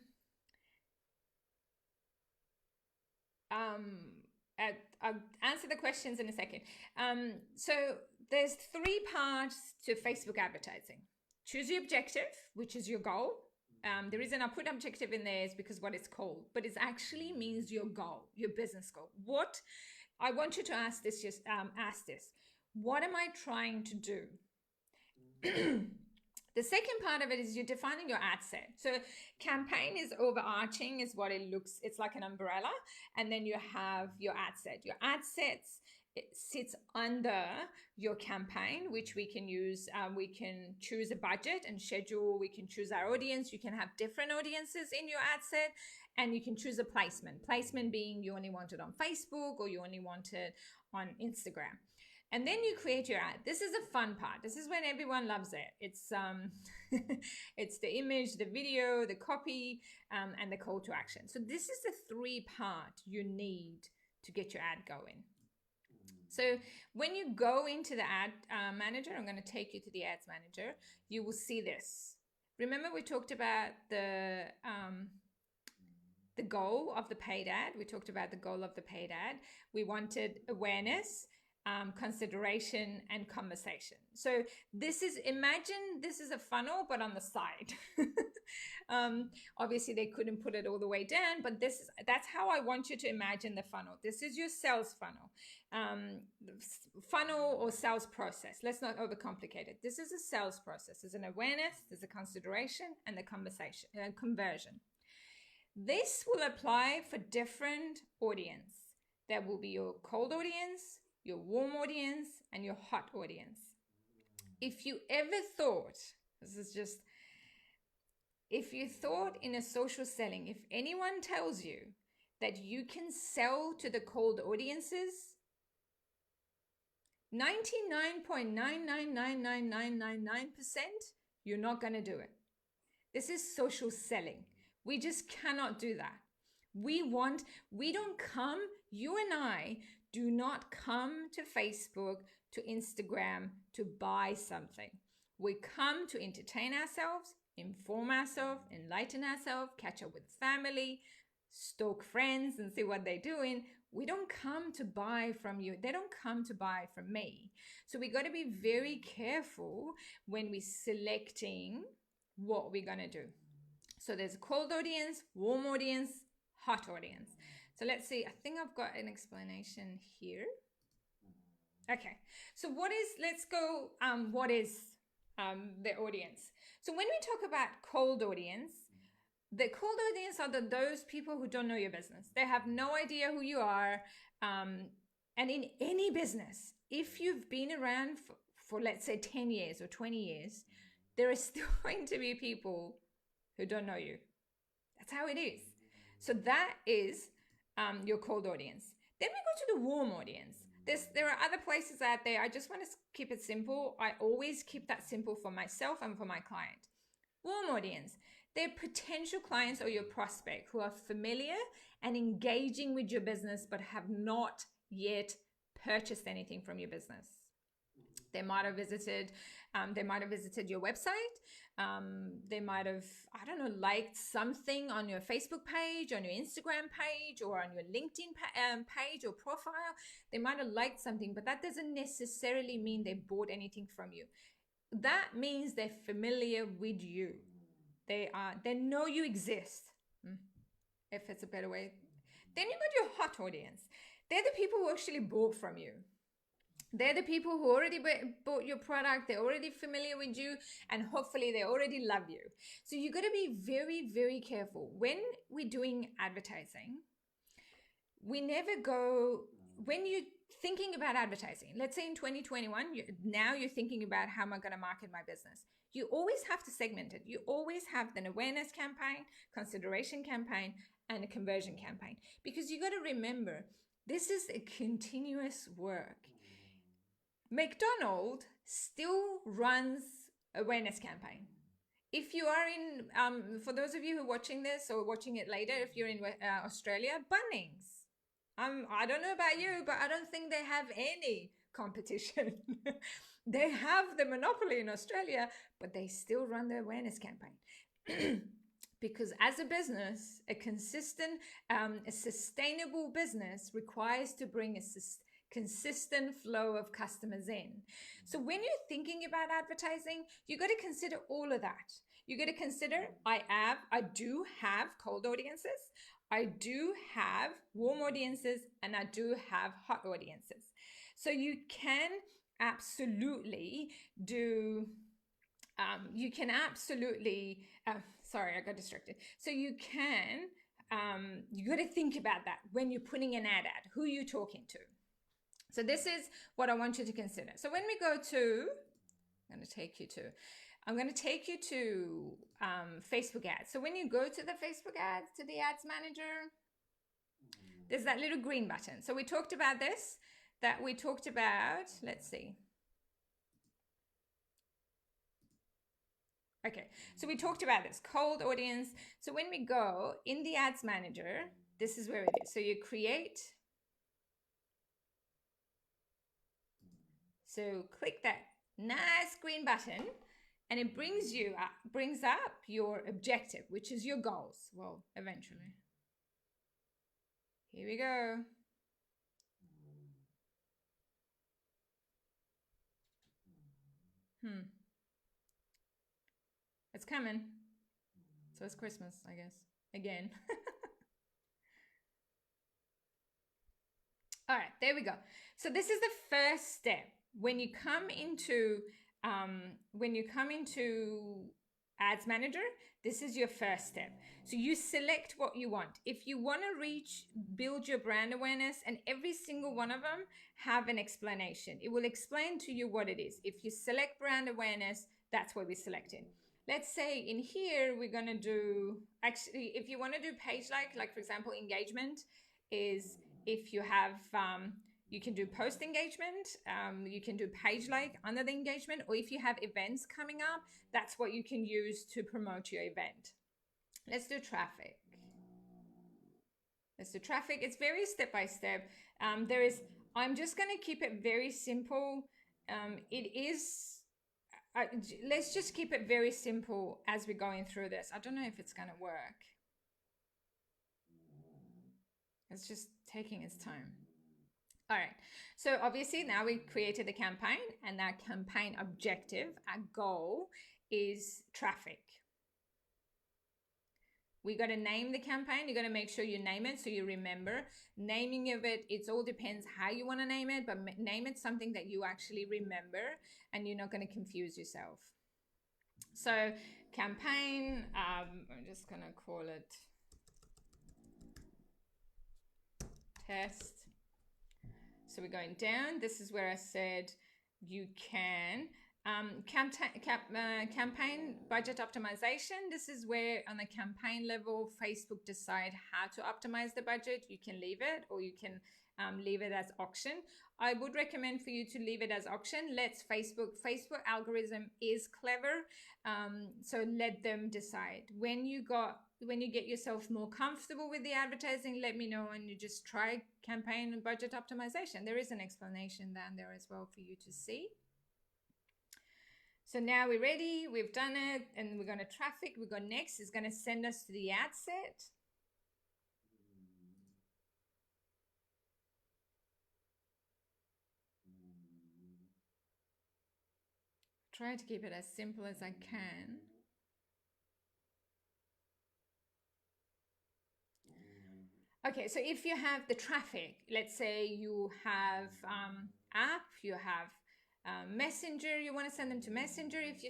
I'll answer the questions in a second. So there's 3 parts to Facebook advertising. Choose your objective, which is your goal. The reason I put objective in there is because what it's called, but it actually means your goal, your business goal. What I want you to ask this, ask this. What am I trying to do? The second part of it is you're defining your ad set. So campaign is overarching, is what it looks. It's like an umbrella. And then you have your ad set. Your ad sets, it sits under your campaign, which we can use. We can choose a budget and schedule. We can choose our audience. You can have different audiences in your ad set. And you can choose a placement. Placement being you only want it on Facebook or you only want it on Instagram. And then you create your ad. This is the fun part. This is when everyone loves it. It's it's the image, the video, the copy, and the call to action. So this is the 3 part you need to get your ad going. So when you go into the ad manager, I'm going to take you to the ads manager. You will see this. Remember we talked about the goal of the paid ad. We talked about the goal of the paid ad. We wanted awareness, consideration, and conversation. So imagine this is a funnel, but on the side. Obviously they couldn't put it all the way down, but that's how I want you to imagine the funnel. This is your sales funnel. Funnel or sales process. Let's not overcomplicate it. This is a sales process. There's an awareness, there's a consideration, and the conversion. This will apply for different audience. There will be your cold audience, your warm audience, and your hot audience. If you ever thought, if you thought in a social selling, if anyone tells you that you can sell to the cold audiences, 99.9999999%, you're not going to do it. This is social selling. We just cannot do that. You and I do not come to Facebook, to Instagram to buy something. We come to entertain ourselves, inform ourselves, enlighten ourselves, catch up with family, stalk friends and see what they're doing. We don't come to buy from you. They don't come to buy from me. So we got to be very careful when we're selecting what we're going to do. So there's a cold audience, warm audience, hot audience. So let's see, I think I've got an explanation here. Okay, so what is the audience? So when we talk about cold audience, the cold audience are those people who don't know your business. They have no idea who you are. And in any business, if you've been around for let's say 10 years or 20 years, there are still going to be people who don't know you. That's how it is. So that is your cold audience. Then we go to the warm audience. There are other places out there. I just want to keep it simple. I always keep that simple for myself and for my client. Warm audience. They're potential clients or your prospect who are familiar and engaging with your business but have not yet purchased anything from your business. They might have visited, your website. They might have, I don't know, liked something on your Facebook page, on your Instagram page, or on your LinkedIn page or profile. They might have liked something, but that doesn't necessarily mean they bought anything from you. That means they're familiar with you. They know you exist. If it's a better way. Then you got your hot audience. They're the people who actually bought from you. They're the people who already bought your product. They're already familiar with you, and hopefully they already love you. So you got to be very, very careful. When we're doing advertising, we never go, when you're thinking about advertising, let's say in 2021, now you're thinking about how am I going to market my business. You always have to segment it. You always have an awareness campaign, consideration campaign, and a conversion campaign. Because you got to remember, this is a continuous work. McDonald's still runs awareness campaign. If you are in, for those of you who are watching this or watching it later, if you're in Australia, Bunnings. I don't know about you, but I don't think they have any competition. They have the monopoly in Australia, but they still run the awareness campaign. Because as a business, a consistent, a sustainable business requires to bring a consistent flow of customers in. So when you're thinking about advertising, you got to consider all of that. You got to consider, I do have cold audiences, I do have warm audiences, and I do have hot audiences. So you can absolutely do, sorry, I got distracted. So you got to think about that when you're putting an ad, who you're talking to. So this is what I want you to consider. So when we go to, I'm going to take you to Facebook ads. So when you go to the Facebook ads, to the ads manager, there's that little green button. So we talked about this, let's see. Okay, so we talked about this, cold audience. So when we go in the ads manager, this is where it is. So you create, so click that nice green button, and it brings up your objective, which is your goals. Well, eventually. Here we go. It's coming. So it's Christmas, I guess. Again. All right, there we go. So this is the first step. When you come into Ads Manager, this is your first step. So you select what you want. If you want to build your brand awareness, and every single one of them have an explanation. It will explain to you what it is. If you select brand awareness, that's what we're selecting. Let's say in here, we're going to do, actually, if you want to do page like for example, engagement is if you have, you can do post engagement, you can do page like under the engagement, or if you have events coming up, that's what you can use to promote your event. Let's do traffic. It's very step by step. I'm just going to keep it very simple. Let's just keep it very simple as we're going through this. I don't know if it's going to work. It's just taking its time. All right, so obviously now we created the campaign, and that campaign objective, our goal is traffic. We got to name the campaign. You got to make sure you name it so you remember. Naming of it, it all depends how you want to name it, but name it something that you actually remember and you're not going to confuse yourself. So campaign, I'm just going to call it test. So we're going down. This is where I said you can campaign budget optimization. This is where on the campaign level, Facebook decide how to optimize the budget. You can leave it, or you can leave it as auction. I would recommend for you to leave it as auction. Facebook algorithm is clever. So let them decide. When you get yourself more comfortable with the advertising, let me know, and you just try campaign and budget optimization. There is an explanation down there as well for you to see. So now we're ready, we've done it, and we're going to traffic. We go next, it's going to send us to the ad set. Try to keep it as simple as I can. Okay, so if you have the traffic, let's say you have app, you have messenger, you want to send them to messenger. If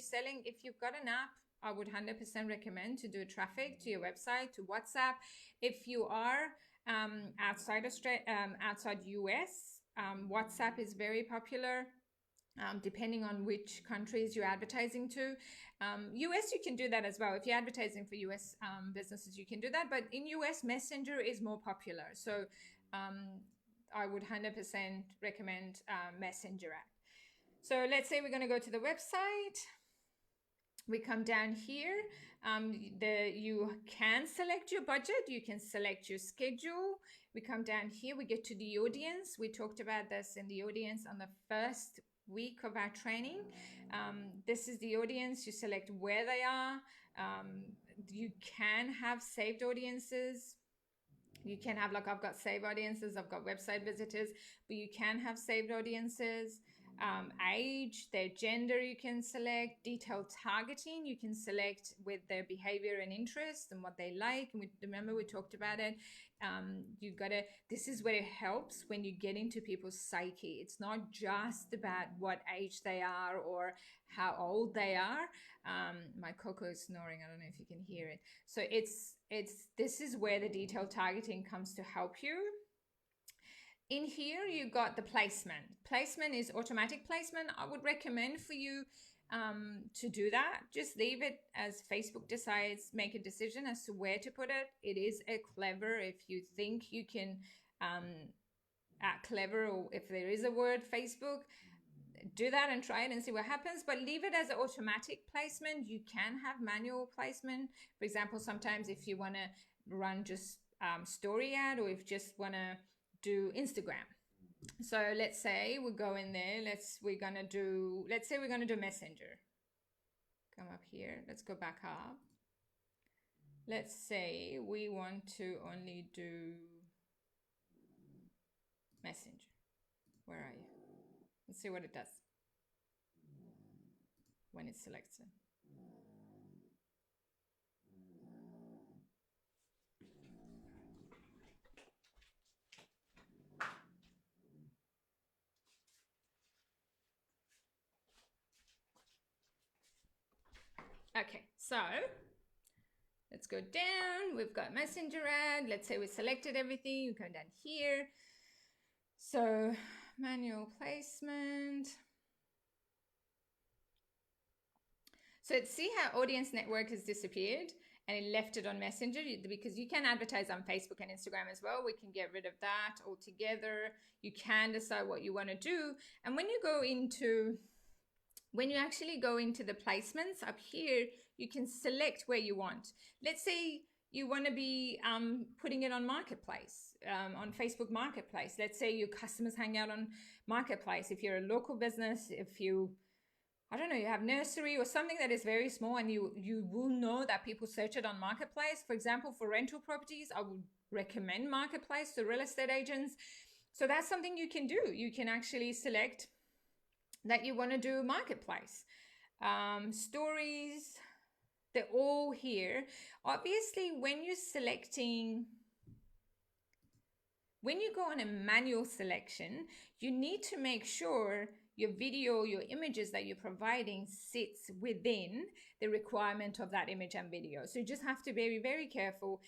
you've got an app, I would 100% recommend to do traffic to your website, to WhatsApp. If you are outside US, WhatsApp is very popular. Depending on which countries you're advertising to. US, you can do that as well. If you're advertising for US businesses, you can do that. But in US, Messenger is more popular. So I would 100% recommend Messenger app. So let's say we're going to go to the website. We come down here. You can select your budget. You can select your schedule. We come down here. We get to the audience. We talked about this in the audience on the first week of our training. This is the audience. You select where they are. You can have saved audiences. You can have, like, I've got saved audiences, I've got website visitors, but you can have saved audiences. Age, their gender, you can select. Detailed targeting, you can select with their behavior and interest and what they like. And remember we talked about it. This is where it helps when you get into people's psyche. It's not just about what age they are or how old they are. My Coco is snoring. I don't know if you can hear it. So this is where the detailed targeting comes to help you. In here, you got the placement. Placement is automatic placement. I would recommend for you to do that. Just leave it as Facebook decides, make a decision as to where to put it. It is a clever, if you think you can act clever, or if there is a word, Facebook, do that and try it and see what happens. But leave it as an automatic placement. You can have manual placement. For example, sometimes if you want to run just story ad, or if you just want to do Instagram. So let's say we go in there. Let's say we're gonna do Messenger. Come up here. Let's go back up. Let's say we want to only do Messenger. Where are you? Let's see what it does when it selects it. Okay, so let's go down. We've got Messenger ad. Let's say we selected everything. You come down here. So manual placement. So see how audience network has disappeared and it left it on Messenger, because you can advertise on Facebook and Instagram as well. We can get rid of that altogether. You can decide what you want to do. And when you actually go into the placements up here, you can select where you want. Let's say you want to be putting it on Marketplace, on Facebook Marketplace. Let's say your customers hang out on Marketplace. If you're a local business, if you have nursery or something that is very small, and you will know that people search it on Marketplace. For example, for rental properties, I would recommend Marketplace to real estate agents. So that's something you can do. You can actually select that you want to do Marketplace. Stories, they're all here. Obviously, when you go on a manual selection, you need to make sure your video, your images that you're providing sits within the requirement of that image and video. So you just have to be very, very careful.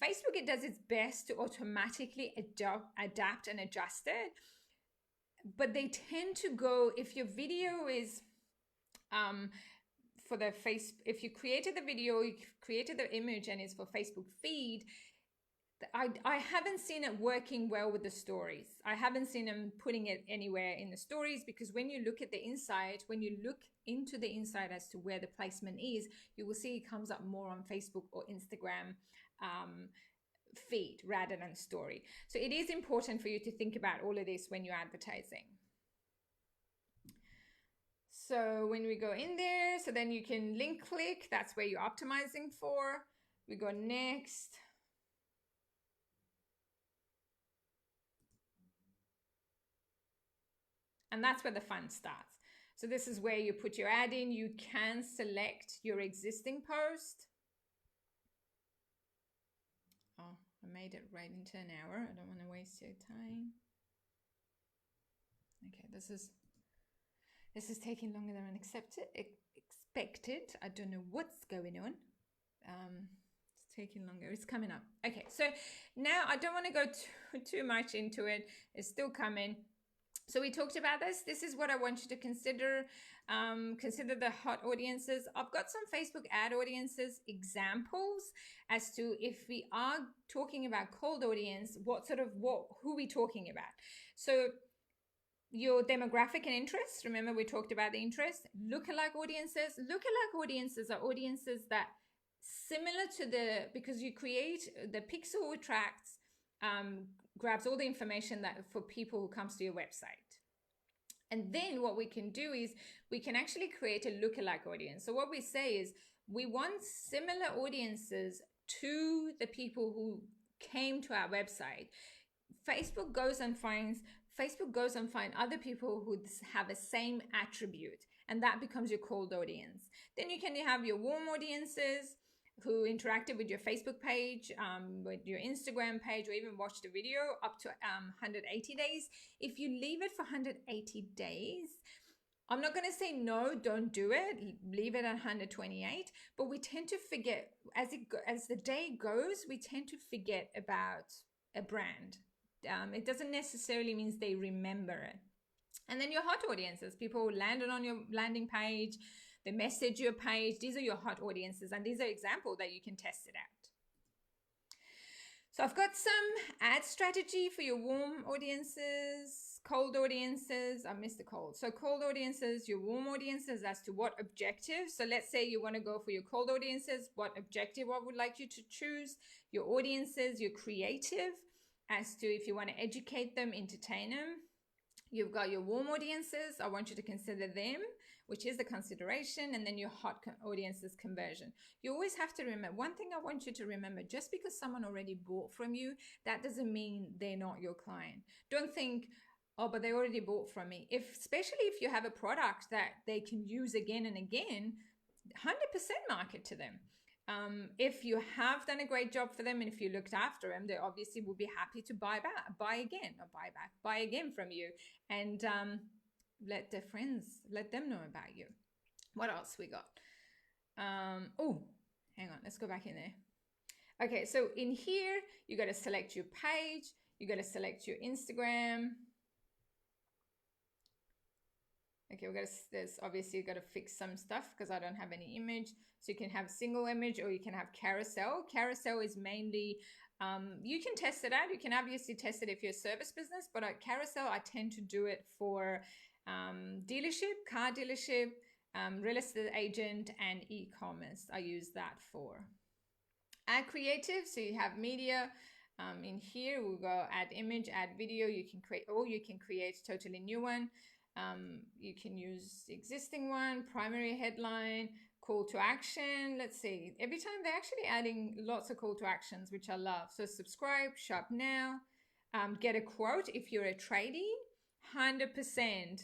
Facebook, it does its best to automatically adapt and adjust it. But they tend to go, if your video is if you created the video, you created the image and it's for Facebook feed, I haven't seen it working well with the stories. I haven't seen them putting it anywhere in the stories, because when you look at the inside, when you look into the inside as to where the placement is, you will see it comes up more on Facebook or Instagram feed rather than story. So it is important for you to think about all of this when you're advertising. So when we go in there, So then you can link click. That's where you're optimizing for. We go next. And that's where the fun starts. So this is where you put your ad in. You can select your existing post. Oh, I made it right into an hour. I don't want to waste your time. Okay, this is taking longer than expected. I don't know what's going on. It's taking longer. It's coming up. Okay, so now I don't want to go too much into it. It's still coming. So we talked about this. This is what I want you to consider. Consider the hot audiences. I've got some Facebook ad audiences examples as to if we are talking about cold audience, who we talking about. So your demographic and interests. Remember, we talked about the interest. Lookalike audiences. Lookalike audiences are audiences that similar to because you create the pixel attracts, grabs all the information that for people who comes to your website. And then what we can do is we can actually create a lookalike audience. So what we say is we want similar audiences to the people who came to our website. Facebook goes and finds other people who have the same attribute, and that becomes your cold audience. Then you can have your warm audiences who interacted with your Facebook page, with your Instagram page, or even watched the video up to 180 days. If you leave it for 180 days, I'm not going to say no, don't do it. Leave it at 128. But we tend to forget, as the day goes, we tend to forget about a brand. It doesn't necessarily mean they remember it. And then your hot audiences, people who landed on your landing page, they message your page. These are your hot audiences, and these are examples that you can test it out. So I've got some ad strategy for your warm audiences, cold audiences. I missed the cold. So cold audiences, your warm audiences, as to what objective. So let's say you want to go for your cold audiences. What objective I would like you to choose? Your audiences, your creative, as to if you want to educate them, entertain them. You've got your warm audiences. I want you to consider them, which is the consideration, and then your hot audiences conversion. You always have to remember, one thing I want you to remember, just because someone already bought from you, that doesn't mean they're not your client. Don't think, oh, but they already bought from me. Especially if you have a product that they can use again and again, 100% market to them. If you have done a great job for them and if you looked after them, they obviously will be happy to buy again from you, and let their friends, let them know about you. What else we got? Oh, hang on, let's go back in there. Okay, so in here, you got to select your page, you got to select your Instagram. Okay, there's obviously you got to fix some stuff because I don't have any image. So you can have single image or you can have carousel. Carousel is mainly, you can test it out. You can obviously test it if you're a service business, but carousel, I tend to do it for dealership, car dealership, real estate agent, and e-commerce. I use that for. Add creative, so you have media. In here, we'll go add image, add video. You can create, or you can create totally new one. You can use existing one, primary headline, call to action. Let's see, every time they're actually adding lots of call to actions, which I love. So subscribe, shop now, get a quote if you're a tradie, 100%.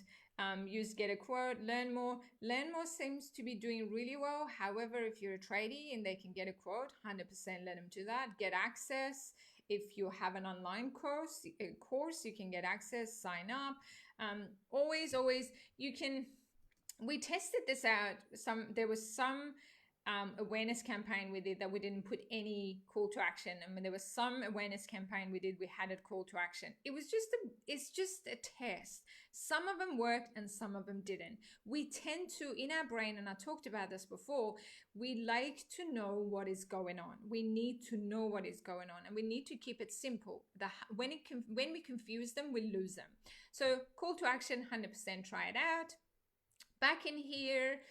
Use get a quote, learn more. Learn more seems to be doing really well. However, if you're a tradie and they can get a quote, 100% let them do that. Get access. If you have an online course, you can get access, sign up. Always, you can. We tested this out. There was some awareness campaign we did that we didn't put any call to action. I mean, there was some awareness campaign we did, we had a call to action. It's just a test. Some of them worked and some of them didn't. We tend to, in our brain, and I talked about this before, we like to know what is going on. We need to know what is going on, and we need to keep it simple. When we confuse them, we lose them. So call to action, 100% try it out. Back in here,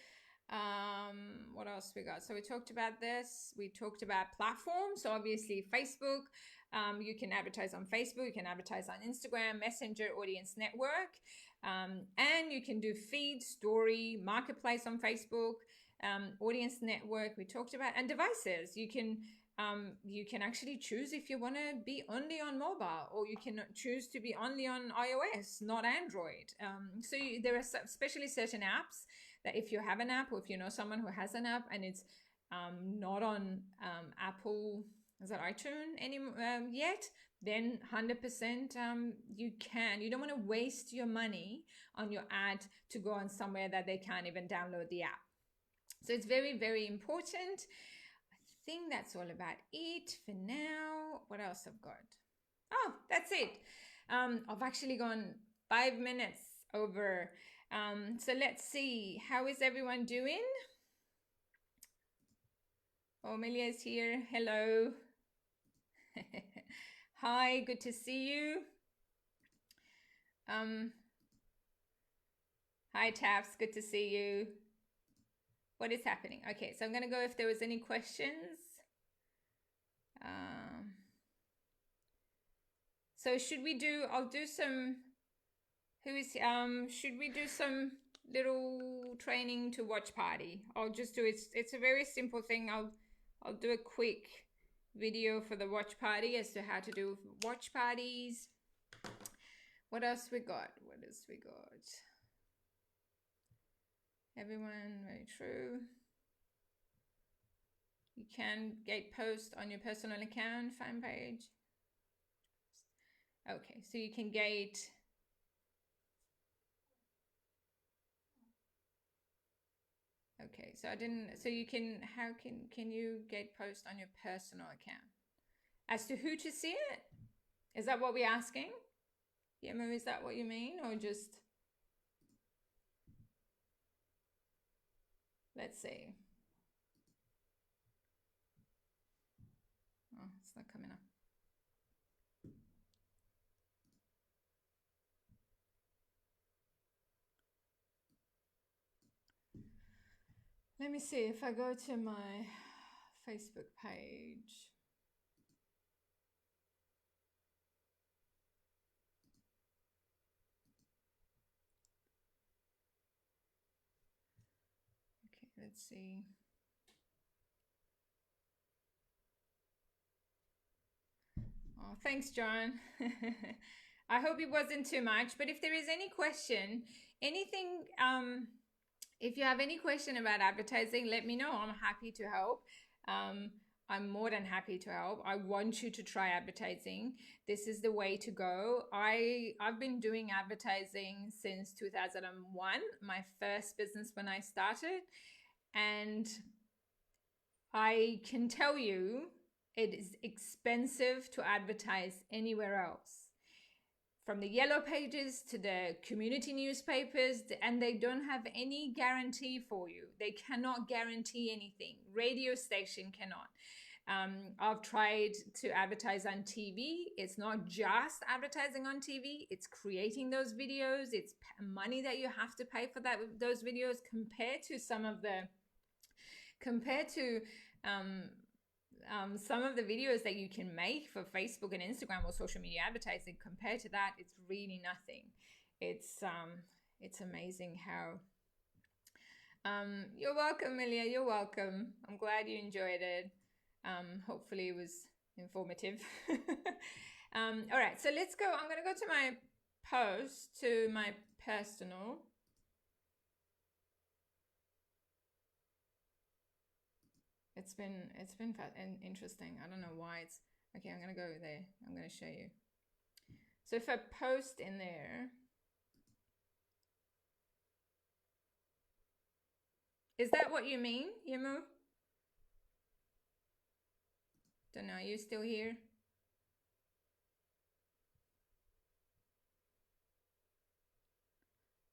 what else we got? So we talked about this. We talked about platforms. So obviously Facebook, You can advertise on Facebook, you can advertise on Instagram, Messenger, Audience Network, and you can do feed, story, marketplace on Facebook, Audience Network we talked about, and devices. You can actually choose if you want to be only on mobile, or you can choose to be only on iOS, not Android. There are especially certain apps that if you have an app, or if you know someone who has an app and it's not on Apple, is that iTunes yet, then 100% you don't want to waste your money on your ad to go on somewhere that they can't even download the app. So it's very, very important. I think that's all about it for now. What else I've got? Oh, that's it. I've actually gone 5 minutes over. So let's see. How is everyone doing? Oh, Amelia's here. Hello. Hi, good to see you. Hi, Taps. Good to see you. What is happening? Okay, so I'm going to go if there was any questions. So should we do, I'll do some, should we do some little training to watch party? I'll just do it. It's a very simple thing. I'll do a quick video for the watch party as to how to do watch parties. What else we got? What else we got? Everyone, very true. You can gate post on your personal account, fan page. Okay, so you can gate. Okay, so you can, how can you gate post on your personal account? As to who to see it? Is that what we're asking? Yemo, is that what you mean? Or just, let's see. Oh, it's not coming up. Let me see if I go to my Facebook page. Okay, let's see. Oh, thanks, John. I hope it wasn't too much, but if there is any question, anything, if you have any question about advertising, let me know. I'm happy to help. I'm more than happy to help. I want you to try advertising. This is the way to go. I've been doing advertising since 2001, my first business when I started. And I can tell you it is expensive to advertise anywhere else. From the yellow pages to the community newspapers, and they don't have any guarantee for you. They cannot guarantee anything. Radio station cannot. I've tried to advertise on TV. It's not just advertising on TV. It's creating those videos. It's money that you have to pay for those videos compared to some of the videos that you can make for Facebook and Instagram or social media advertising. Compared to that, it's really nothing. It's amazing how. You're welcome, Milia. You're welcome. I'm glad you enjoyed it. Hopefully it was informative. All right, so let's go. I'm going to go to my post, to my personal. It's been interesting. I don't know why it's okay. I'm gonna go there. I'm gonna show you. So if I post in there, is that what you mean, Yimu? Don't know. Are you still here?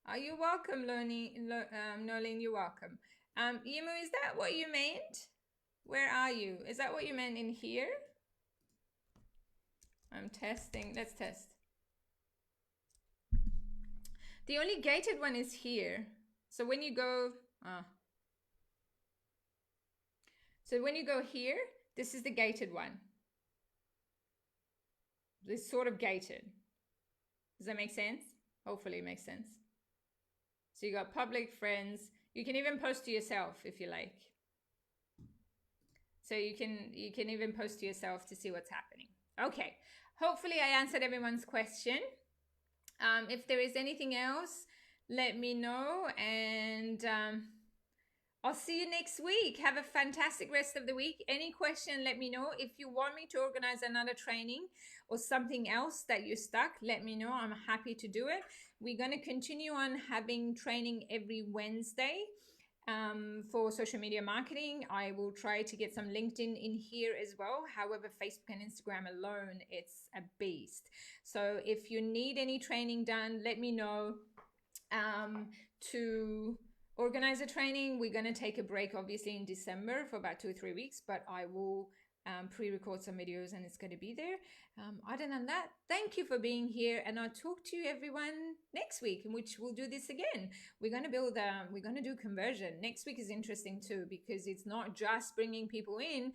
Are you welcome, Nolene? You're welcome. Yimu, is that what you meant? Where are you? Is that what you meant in here? I'm testing. Let's test. The only gated one is here. So when you go, so when you go here, this is the gated one. It's sort of gated. Does that make sense? Hopefully it makes sense. So you got public, friends. You can even post to yourself if you like. So you can even post to yourself to see what's happening. Okay. Hopefully I answered everyone's question. If there is anything else, let me know, and I'll see you next week. Have a fantastic rest of the week. Any question, let me know. If you want me to organize another training or something else that you're stuck, let me know. I'm happy to do it. We're going to continue on having training every Wednesday for social media marketing. I will try to get some LinkedIn in here as well. However, Facebook and Instagram alone, it's a beast. So if you need any training done, let me know. To organize a training, we're going to take a break obviously in December for about 2 or 3 weeks, but I will pre-record some videos and it's going to be there. Other than that, thank you for being here, and I'll talk to you everyone next week, in which we'll do this again. We're going to we're going to do conversion. Next week is interesting too, because it's not just bringing people in,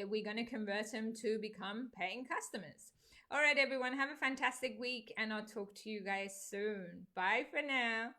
we're going to convert them to become paying customers. All right, everyone, have a fantastic week, and I'll talk to you guys soon. Bye for now.